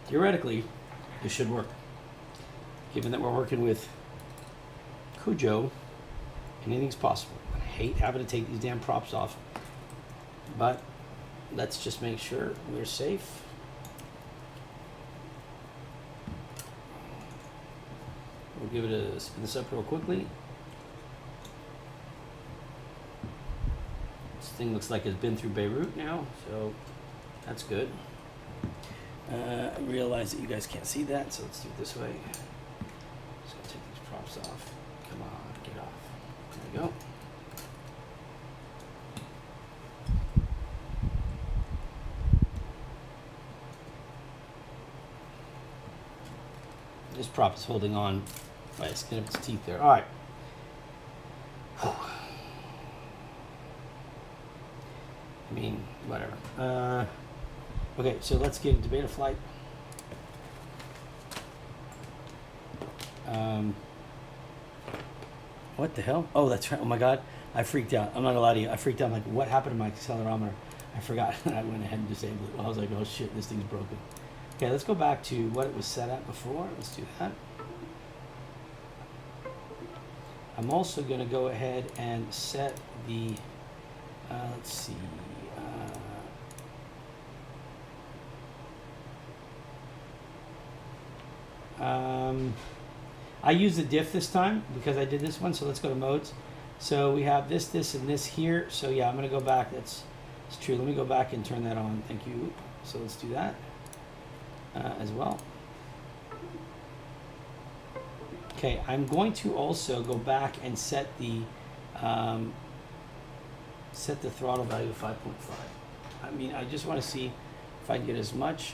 Speaker 1: Theoretically, this should work. Given that we're working with Cujo, anything's possible. I hate having to take these damn props off, but let's just make sure we're safe. We'll give it a spin this up real quickly. This thing looks like it's been through Beirut now, so that's good. I realize that you guys can't see that, so let's do it this way. Just gonna take these props off. Come on, get off. There we go. This prop is holding on by the skin of its teeth there. All right. I mean, whatever. Okay, so let's get into beta flight. What the hell? Oh, that's right. Oh my God, I freaked out. I'm not gonna lie to you. I freaked out. I'm like, what happened to my accelerometer? I forgot. I went ahead and disabled it. I was like, oh shit, this thing's broken. Okay, let's go back to what it was set at before. Let's do that. I'm also gonna go ahead and set the, let's see. I used the diff this time because I did this one, so let's go to modes. So we have this, this, and this here. So yeah, I'm gonna go back. That's true. Let me go back and turn that on. Thank you. So let's do that as well. Okay, I'm going to also go back and set the throttle value of 5.5. I mean, I just want to see if I can get as much.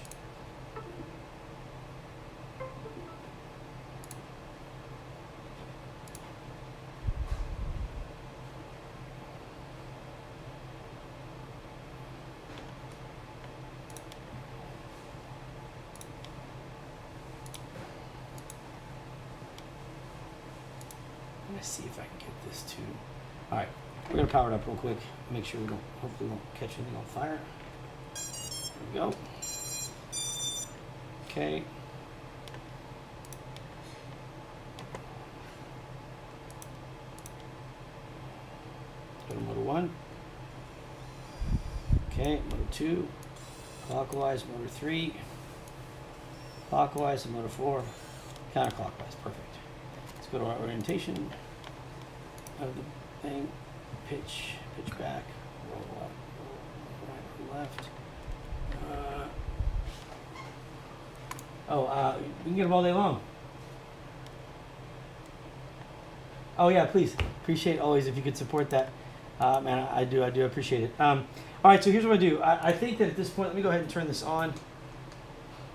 Speaker 1: Let's see if I can get this to. All right, we're gonna power it up real quick. Make sure we don't, hopefully, won't catch anything on fire. There we go. Okay. Go to motor 1. Okay, motor 2. Clockwise, motor 3. Clockwise, and motor 4. Counterclockwise, perfect. Let's go to our orientation of the thing. Pitch back, roll up, roll right or left. We can get them all day long. Oh yeah, please. Appreciate always if you could support that. Man, I do appreciate it. All right, so here's what I do. I think that at this point, let me go ahead and turn this on.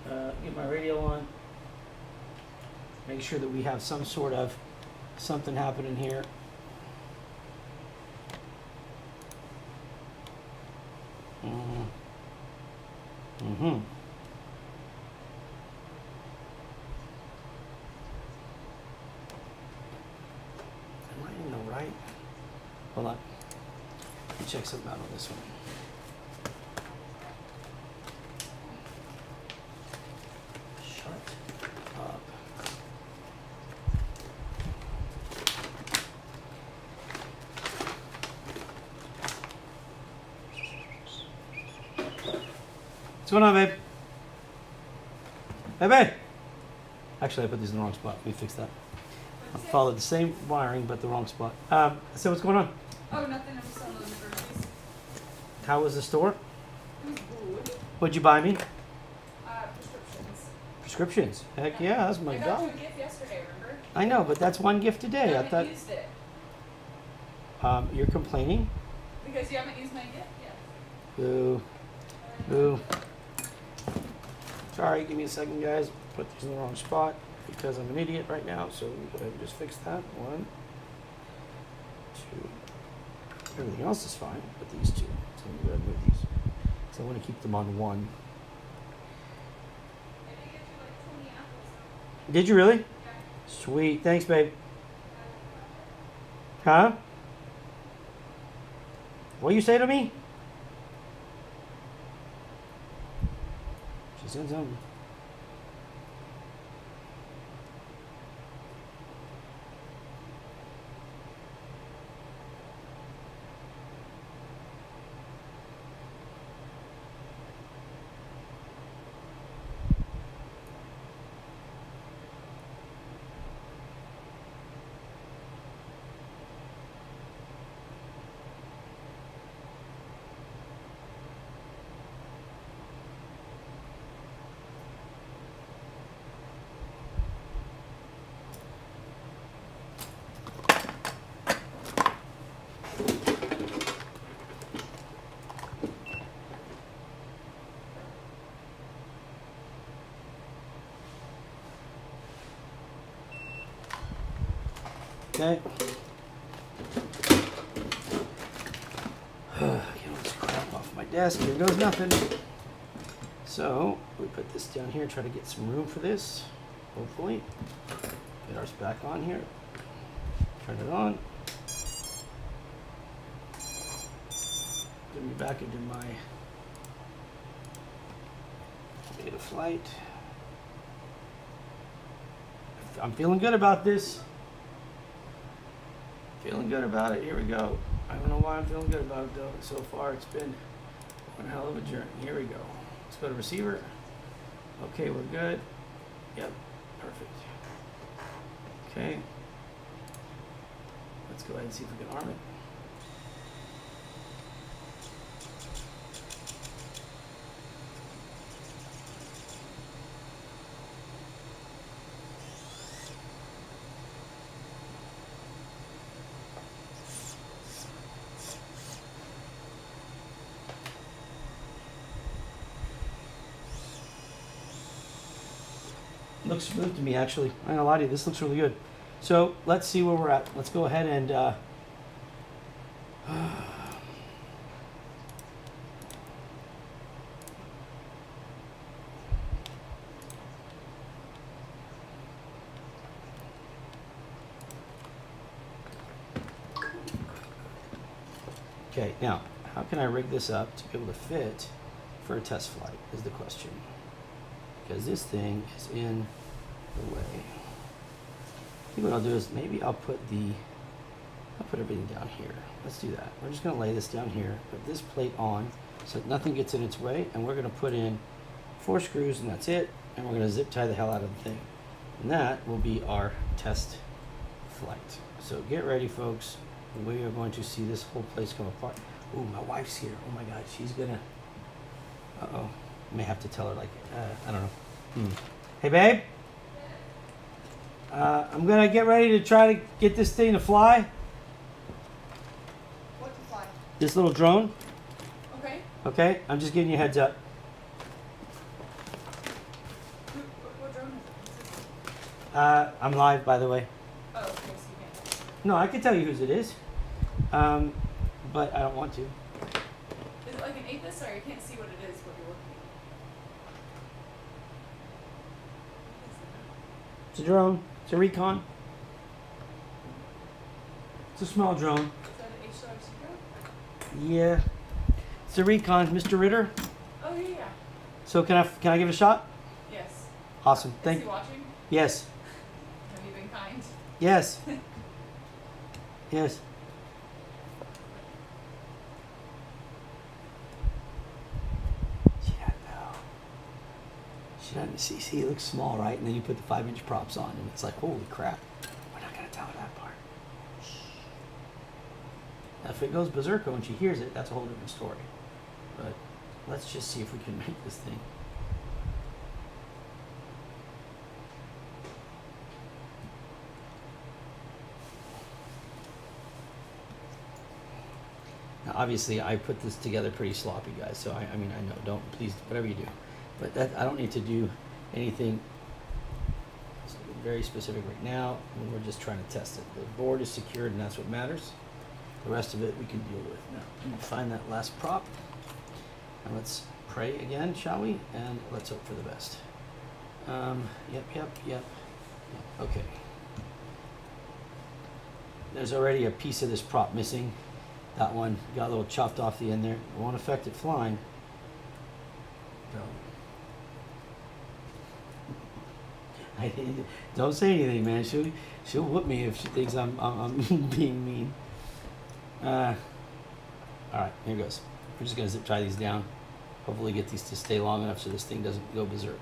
Speaker 1: Get my radio on. Make sure that we have some sort of something happening here. Am I in the right? Hold on. Let me check something out on this one. Shut up. What's going on, babe? Hey, babe. Actually, I put these in the wrong spot. Let me fix that. I followed the same wiring, but the wrong spot. So what's going on?
Speaker 4: Oh, nothing. I'm selling the groceries.
Speaker 1: How was the store?
Speaker 4: It was good.
Speaker 1: What'd you buy me?
Speaker 4: Prescriptions.
Speaker 1: Prescriptions. Heck yeah, that's my
Speaker 4: I got
Speaker 1: dog.
Speaker 4: you a gift yesterday, remember?
Speaker 1: I know, but that's one gift a
Speaker 4: You
Speaker 1: day. I
Speaker 4: haven't
Speaker 1: thought.
Speaker 4: used it.
Speaker 1: You're complaining?
Speaker 4: Because you haven't used my gift yet.
Speaker 1: Boo. Boo. Sorry, give me a second, guys. Put these in the wrong spot because I'm an idiot right now. So let me go ahead and just fix that. 1, 2. Everything else is fine, but these two. So let me go ahead and move these. So I want to keep them on 1.
Speaker 4: I did get you like 20 apples.
Speaker 1: Did you really?
Speaker 4: Yeah.
Speaker 1: Sweet. Thanks, babe. Huh? What you say to me? She said something. Okay. Get all this crap off my desk. Here goes nothing. So we put this down here. Try to get some room for this. Hopefully. Get ours back on here. Turn it on. Get me back into my beta flight. I'm feeling good about this. Feeling good about it. Here we go. I don't know why I'm feeling good about it though. So far it's been one hell of a journey. Here we go. Let's go to receiver. Okay, we're good. Yep, perfect. Okay. Let's go ahead and see if we can arm it. Looks smooth to me, actually. I'm not gonna lie to you, this looks really good. So let's see where we're at. Let's go ahead and okay, now how can I rig this up to be able to fit for a test flight is the question. Because this thing is in the way. I think what I'll do is maybe I'll put everything down here. Let's do that. We're just gonna lay this down here, put this plate on so that nothing gets in its way, and we're gonna put in 4 screws and that's it, and we're gonna zip tie the hell out of the thing. And that will be our test flight. So get ready, folks. We are going to see this whole place come apart. Ooh, my wife's here. Oh my God, she's gonna, uh-oh. May have to tell her, like, I don't know. Hey, babe. I'm gonna get ready to try to get this thing to fly.
Speaker 4: What to fly?
Speaker 1: This little drone.
Speaker 4: Okay.
Speaker 1: Okay, I'm just giving you a heads up.
Speaker 4: What drone is it?
Speaker 1: I'm live, by the way.
Speaker 4: Oh, okay, so you can't.
Speaker 1: No, I can tell you whose it is, but I don't want to.
Speaker 4: Is it like an Apis, or you can't see what it is, what you're looking at?
Speaker 1: It's a drone. It's a Rekon. It's a small drone.
Speaker 4: Is that an HGLRC drone?
Speaker 1: Yeah. It's a Rekon, Mr. Ritter.
Speaker 4: Oh, yeah, yeah.
Speaker 1: So can I give it a shot?
Speaker 4: Yes.
Speaker 1: Awesome.
Speaker 4: Is
Speaker 1: Thank
Speaker 4: he
Speaker 1: you.
Speaker 4: watching?
Speaker 1: Yes.
Speaker 4: Have you been kind?
Speaker 1: Yes. Yes. She doesn't know. She doesn't see, it looks small, right? And then you put the 5-inch props on and it's like, holy crap. We're not gonna tell her that part. Shh. Now if it goes berserko and she hears it, that's a whole different story. But let's just see if we can make this thing. Now, obviously, I put this together pretty sloppy, guys. So I mean, I know. Don't, please, whatever you do, but that I don't need to do anything very specific right now. We're just trying to test it. The board is secured, and that's what matters. The rest of it we can deal with. Now, let me find that last prop, and let's pray again, shall we? And let's hope for the best. Yep. Okay. There's already a piece of this prop missing. That one got a little chopped off the end there. It won't affect it flying. Don't say anything, man. She'll whoop me if she thinks I'm being mean. All right, here goes. We're just gonna zip tie these down. Hopefully get these to stay long enough so this thing doesn't go berserk.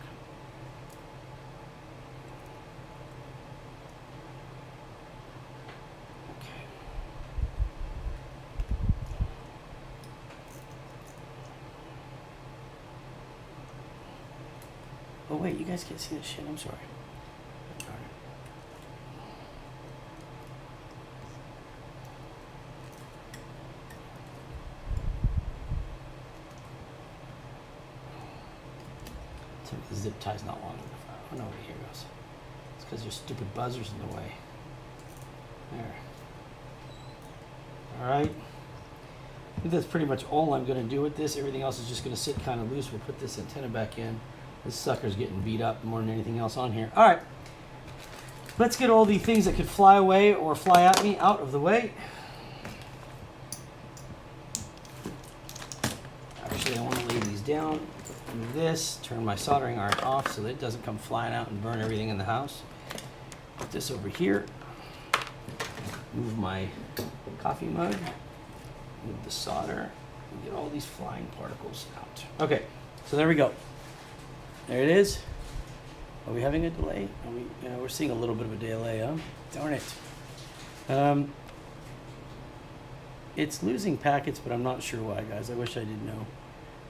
Speaker 1: Oh wait, you guys can't see this shit. I'm sorry. Darn it. Tell me the zip tie's not long enough. Oh no, wait, here it goes. It's because there's stupid buzzers in the way. There. All right. I think that's pretty much all I'm going to do with this. Everything else is just going to sit kind of loose. We'll put this antenna back in. This sucker's getting beat up more than anything else on here. All right. let's get all the things that could fly away or fly at me out of the way. Actually, I want to lay these down. Do this, turn my soldering iron off so that it doesn't come flying out and burn everything in the house. Put this over here. Move my coffee mug. Move the solder. And get all these flying particles out. Okay, so there we go. There it is. Are we having a delay? Are we, we're seeing a little bit of a delay, huh? Darn it. It's losing packets, but I'm not sure why, guys. I wish I did know.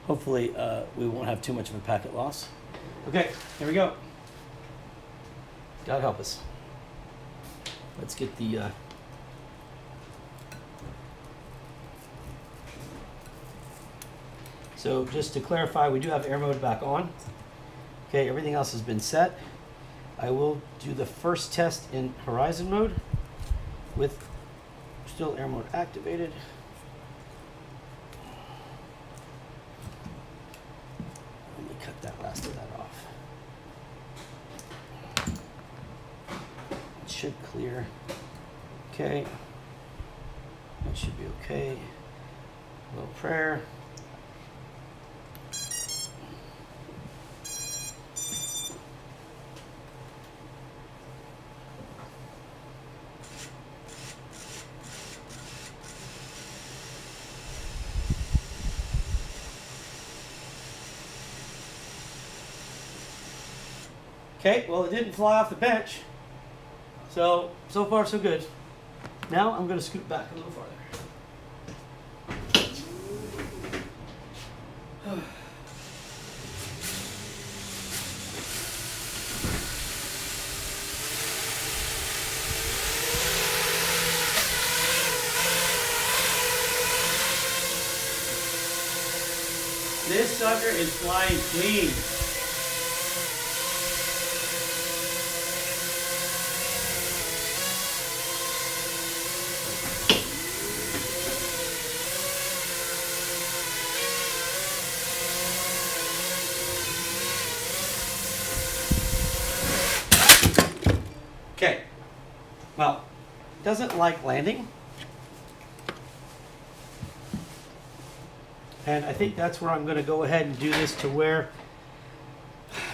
Speaker 1: Hopefully, we won't have too much of a packet loss. Okay, here we go. God help us. Let's get the... So just to clarify, we do have air mode back on. Okay, everything else has been set. I will do the first test in horizon mode with still air mode activated. Let me cut that last of that off. It should clear. Okay. That should be okay. A little prayer. Okay, well, it didn't fly off the bench, so far so good. Now I'm going to scoot back a little farther. This sucker is flying clean. Okay, well, it doesn't like landing. And I think that's where I'm going to go ahead and do this to where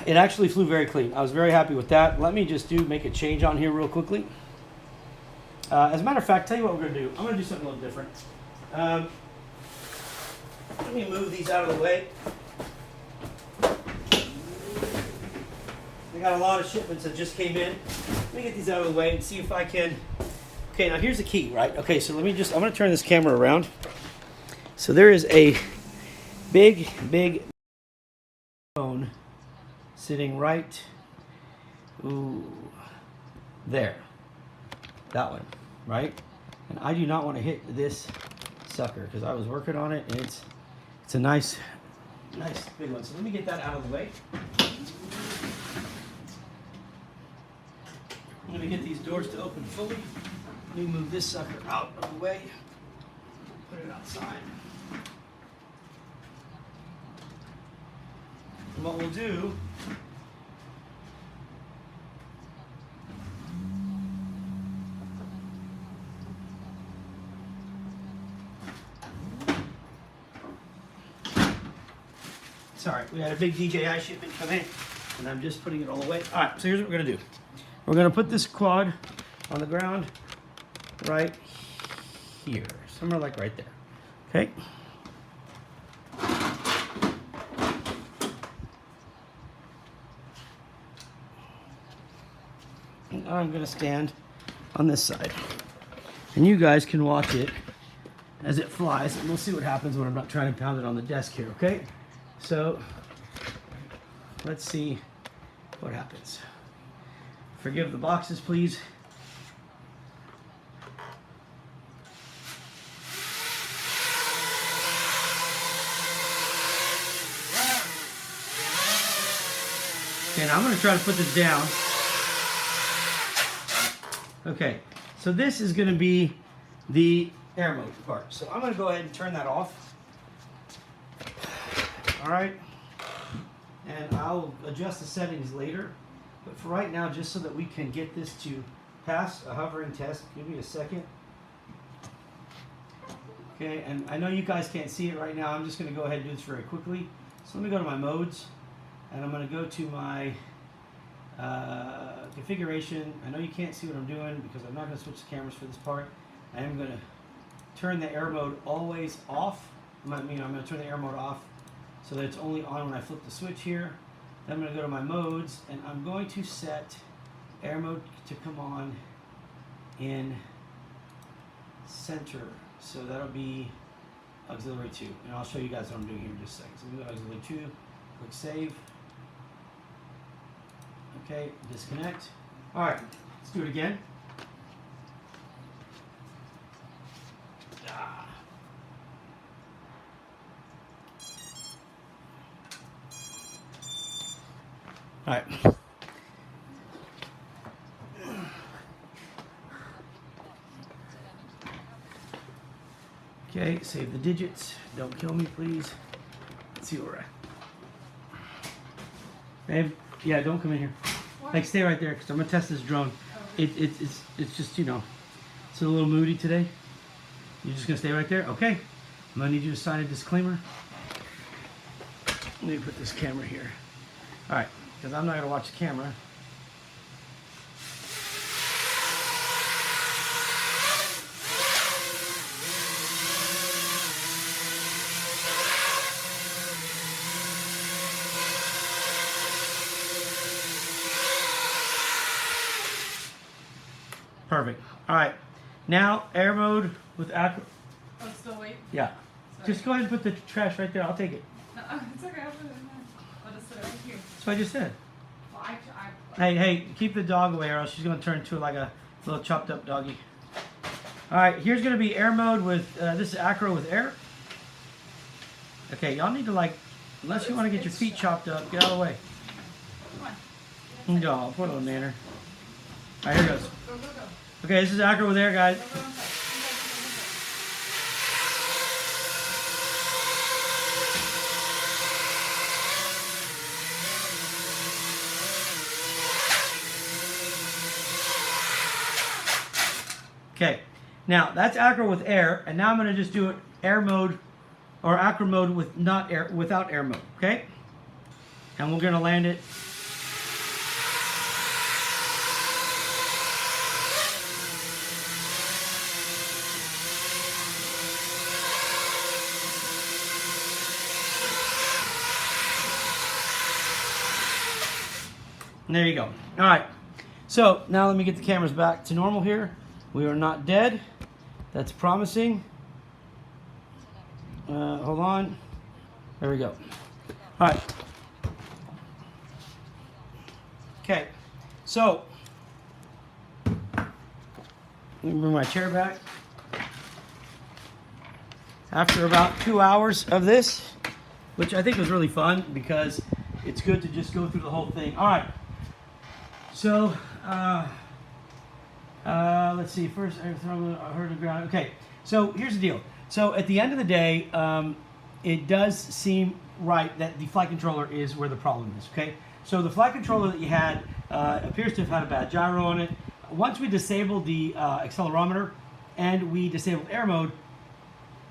Speaker 1: it actually flew very clean. I was very happy with that. Let me just make a change on here real quickly. As a matter of fact, tell you what we're going to do. I'm going to do something a little different. Let me move these out of the way. I got a lot of shipments that just came in. Let me get these out of the way and see if I can. Okay, now here's the key, right? Okay, so I'm going to turn this camera around. So there is a big phone sitting right there. That one, right? And I do not want to hit this sucker because I was working on it and it's a nice big one. So let me get that out of the way. I'm going to get these doors to open fully. Let me move this sucker out of the way. Put it outside. And what we'll do sorry, we had a big DJI shipment come in and I'm just putting it all away. All right, so here's what we're going to do. We're going to put this quad on the ground right here, somewhere like right there. Okay. And I'm going to stand on this side. And you guys can watch it as it flies. And we'll see what happens when I'm not trying to pound it on the desk here, okay? So, let's see what happens. Forgive the boxes, please. Okay, now I'm going to try to put this down. Okay, so this is going to be the air mode part. So I'm going to go ahead and turn that off. All right, and I'll adjust the settings later. But for right now, just so that we can get this to pass a hovering test, give me a second. Okay, and I know you guys can't see it right now. I'm just going to go ahead and do this very quickly. So let me go to my modes, and I'm going to go to my configuration. I know you can't see what I'm doing because I'm not going to switch the cameras for this part. I am going to turn the air mode always off. I'm going to turn the air mode off so that it's only on when I flip the switch here. Then I'm going to go to my modes, and I'm going to set air mode to come on in center. So that'll be auxiliary 2. And I'll show you guys what I'm doing here in just a second. So we go to auxiliary 2, click save. Okay, disconnect. All right, let's do it again. All right. Okay, save the digits. Don't kill me, please. Let's see where we're at. Babe, yeah, don't come in here.
Speaker 4: What?
Speaker 1: Like, stay right there, because I'm going to test this drone. It's just, you know, it's a little moody today. You're just going to stay right there? Okay. I'm going to need you to sign a disclaimer. Let me put this camera here. All right, because I'm not going to watch the camera. Perfect. All right. Now, air mode with acro.
Speaker 4: Oh, still wait?
Speaker 1: Yeah.
Speaker 4: Sorry.
Speaker 1: Just go ahead and put the trash right there. I'll take it.
Speaker 4: No, it's okay. I'll put it in there. I'll just sit it right here.
Speaker 1: That's what I just said.
Speaker 4: Well,
Speaker 1: Hey, keep the dog away or else she's going to turn into like a little chopped up doggy. All right, here's going to be air mode with, this is acro with air. Okay, y'all need to like, unless you want to get your feet chopped up, get out of the way.
Speaker 4: Come on.
Speaker 1: No, I'll put it on there. All right, here goes.
Speaker 4: Go, go, go.
Speaker 1: Okay, this is acro with air, guys.
Speaker 4: Go, go, go, go.
Speaker 1: Okay, now that's acro with air, and now I'm going to just do it air mode or acro mode with not air, without air mode. Okay, and we're going to land it. And there you go. All right, so now let me get the cameras back to normal here. We are not dead. That's promising. Hold on. There we go. All right. Okay. So, let me bring my chair back. After about 2 hours of this, which I think was really fun because it's good to just go through the whole thing. All right. So, let's see. First, I heard the ground. Okay, so here's the deal. So at the end of the day, it does seem right that the flight controller is where the problem is. Okay, so the flight controller that you had appears to have had a bad gyro on it. Once we disabled the accelerometer and we disabled air mode,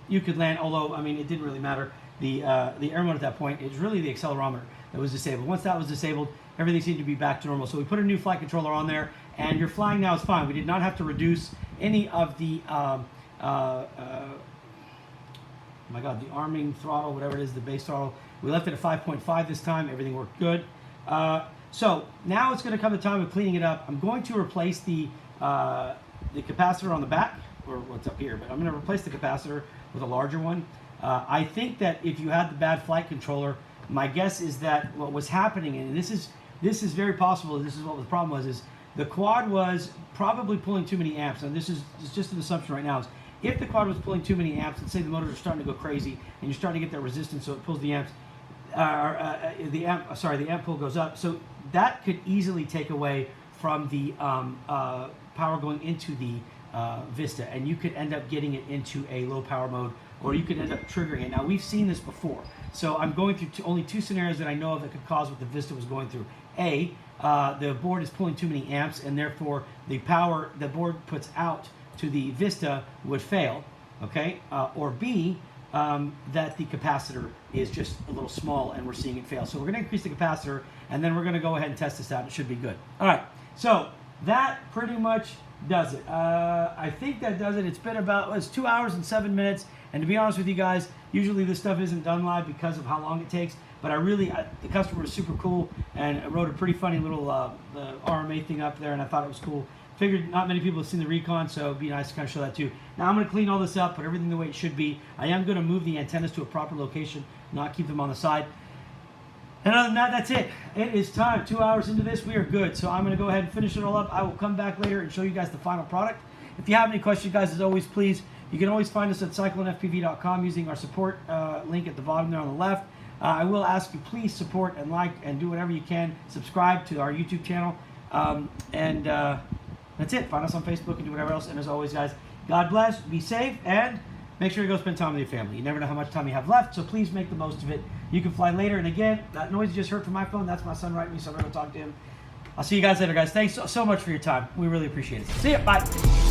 Speaker 1: you could land. Although I mean, it didn't really matter. The air mode at that point is really the accelerometer that was disabled. Once that was disabled, everything seemed to be back to normal. So we put a new flight controller on there, and your flying now is fine. We did not have to reduce any of the, oh my God, the arming throttle, whatever it is, the base throttle. We left it at 5.5 this time. Everything worked good. So now it's going to come the time of cleaning it up. I'm going to replace the capacitor on the back, or what's up here, but I'm going to replace the capacitor with a larger one. I think that if you had the bad flight controller, my guess is that what was happening, and this is very possible, this is what the problem was, is the quad was probably pulling too many amps. And this is just an assumption right now. Is if the quad was pulling too many amps, let's say the motors are starting to go crazy and you're starting to get that resistance, so it pulls the amps, the amp pull goes up. So that could easily take away from the power going into the Vista, and you could end up getting it into a low power mode, or you could end up triggering it. Now we've seen this before. So I'm going through only two scenarios that I know of that could cause what the Vista was going through. A, the board is pulling too many amps, and therefore the power the board puts out to the Vista would fail. Okay, or B, that the capacitor is just a little small and we're seeing it fail. So we're going to increase the capacitor, and then we're going to go ahead and test this out. It should be good. All right, so that pretty much does it. I think that does it. It's been it's 2 hours and 7 minutes, and to be honest with you guys, usually this stuff isn't done live because of how long it takes, but the customer was super cool and wrote a pretty funny little the RMA thing up there, and I thought it was cool. Figured not many people have seen the Rekon, so it'd be nice to kind of show that too. Now I'm going to clean all this up, put everything the way it should be. I am going to move the antennas to a proper location, not keep them on the side. And other than that, that's it. It is time. 2 hours into this, we are good. So I'm going to go ahead and finish it all up. I will come back later and show you guys the final product. If you have any questions, guys, as always, please, you can always find us at cyclonefpv.com using our support link at the bottom there on the left. I will ask you, please support and like and do whatever you can. Subscribe to our YouTube channel. That's it. Find us on Facebook and do whatever else. And as always, guys, God bless, be safe, and make sure you go spend time with your family. You never know how much time you have left, so please make the most of it. You can fly later. And again, that noise you just heard from my phone, that's my son writing me, so I'm going to talk to him. I'll see you guys later, guys. Thanks so much for your time. We really appreciate it. See ya. Bye.